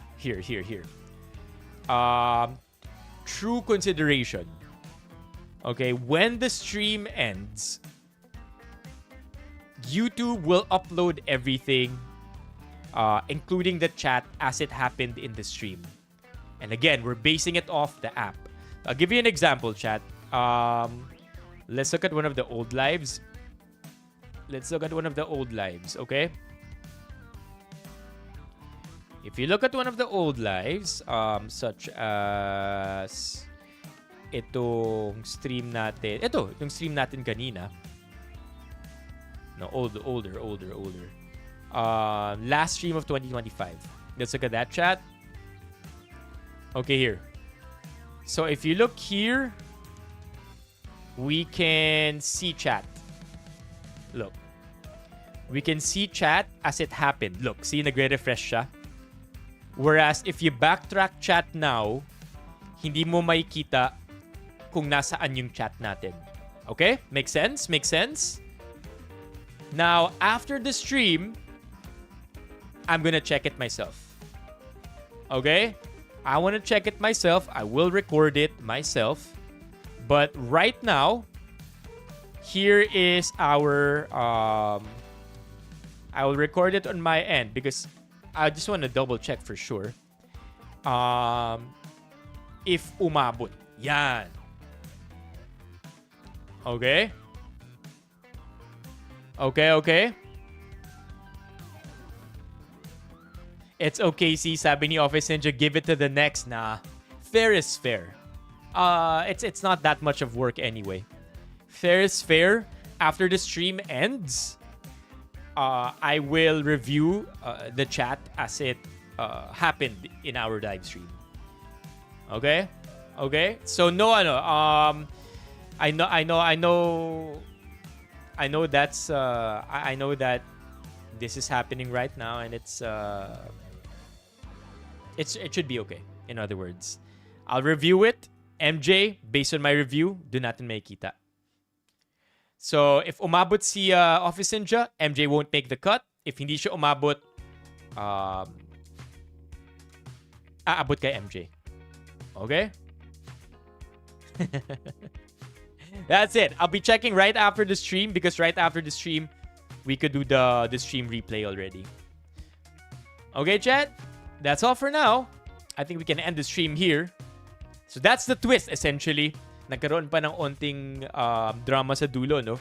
True consideration. Okay, when the stream ends, YouTube will upload everything, including the chat as it happened in the stream. And again, we're basing it off the app. I'll give you an example, chat. Let's look at one of the old lives. Okay? If you look at one of the old lives, such as itong stream natin. Itong stream natin kanina. No, older. Last stream of 2025. Let's look at that, chat. Okay, here. So if you look here, we can see chat. Look. We can see chat as it happened. Look, see, nagre-refresh siya. Whereas if you backtrack chat now, hindi mo makikita kung nasaan yung chat natin. Okay? Make sense? Now, after the stream, I'm gonna check it myself. Okay? I want to check it myself. I will record it myself. But right now, here is our... I will record it on my end because I just want to double check for sure. If umabot. Yan. Okay? Okay. It's okay, see, sabi ni Office Ninja, give it to the next. Nah. Fair is fair. It's not that much of work anyway. Fair is fair. After the stream ends, I will review the chat as it happened in our live stream. Okay? So no, I know that's I know that this is happening right now, and it should be okay. In other words, I'll review it. MJ, based on my review, do natin makita. So if umabot si Office Ninja, MJ won't make the cut. If hindi siya umabot, aabot kay MJ. Okay? That's it. I'll be checking right after the stream because right after the stream, we could do the stream replay already. Okay, chat? That's all for now. I think we can end the stream here. So that's the twist, essentially. Nagkaroon pa ng onting drama sa dulo, no?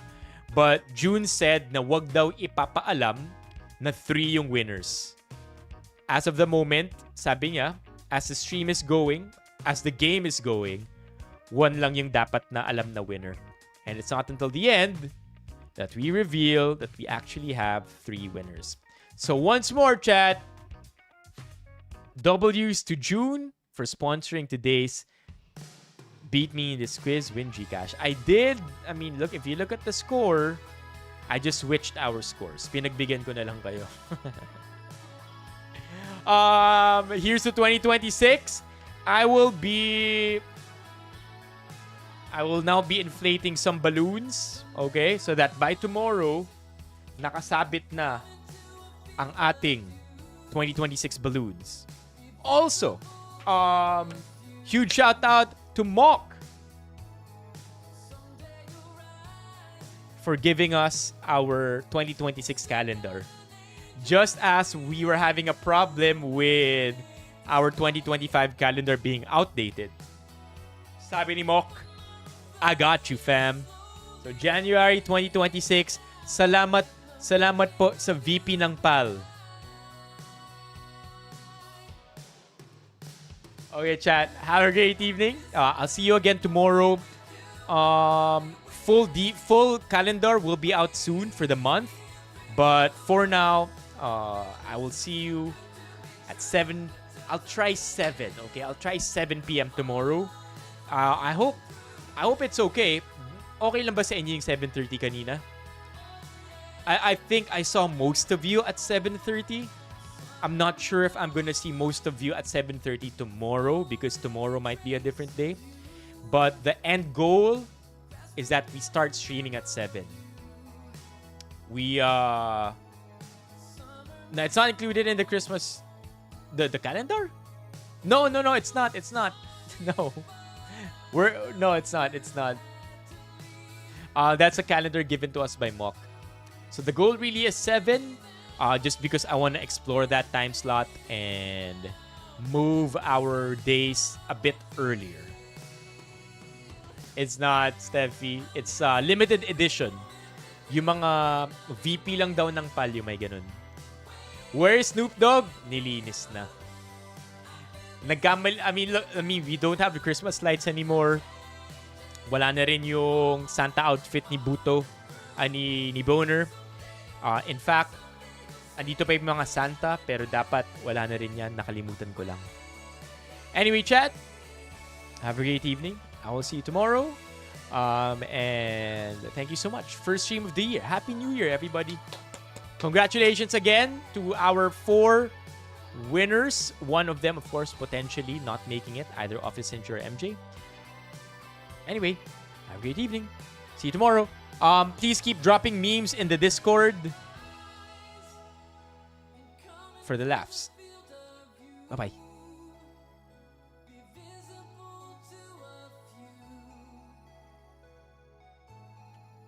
But June said na wag daw ipapaalam na 3 yung winners. As of the moment, sabi niya, as the stream is going, as the game is going, 1 lang yung dapat na alam na winner. And it's not until the end that we reveal that we actually have 3 winners. So once more, chat, W's to June for sponsoring today's Beat Me in this quiz, win Gcash. I did. I mean, look, if you look at the score, I just switched our scores. Pinagbigyan ko na lang kayo. Here's to 2026. I will now be inflating some balloons. Okay? So that by tomorrow, nakasabit na ang ating 2026 balloons. Also, huge shout out to Mock for giving us our 2026 calendar. Just as we were having a problem with our 2025 calendar being outdated. Sabi ni Mock, I got you, fam. So January 2026, salamat po sa VP ng PAL. Okay, chat. Have a great evening. I'll see you again tomorrow. Full calendar will be out soon for the month. But for now, I will see you at 7. I'll try 7, okay? I'll try 7 p.m. tomorrow. I hope it's okay. Okay lang ba sa inyo yung 7:30 kanina? I think I saw most of you at 7:30. I'm not sure if I'm gonna see most of you at 7:30 tomorrow because tomorrow might be a different day. But the end goal is that we start streaming at 7. No, it's not included in the Christmas the calendar? No, it's not. It's not. No. It's not. That's a calendar given to us by Mock. So the goal really is 7, just because I want to explore that time slot and move our days a bit earlier. It's not, Steffi. It's limited edition. Yung mga VP lang daw ng Palyo may ganun. Where is Snoop Dogg? Nilinis na. I mean, we don't have the Christmas lights anymore. Wala na rin yung Santa outfit ni Buto, ni Boner. In fact, andito pa yung mga Santa, pero dapat wala na rin yan. Nakalimutan ko lang. Anyway, chat, have a great evening. I will see you tomorrow. And thank you so much. First stream of the year. Happy New Year, everybody. Congratulations again to our 4 winners. One of them, of course, potentially not making it, either Office Cinch or MJ. Anyway, have a great evening. See you tomorrow. Please keep dropping memes in the Discord for the laughs. Bye-bye.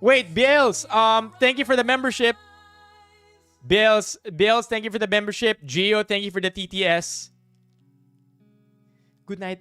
Wait, Bills, thank you for the membership. Bills, thank you for the membership. Gio, thank you for the TTS. Good night.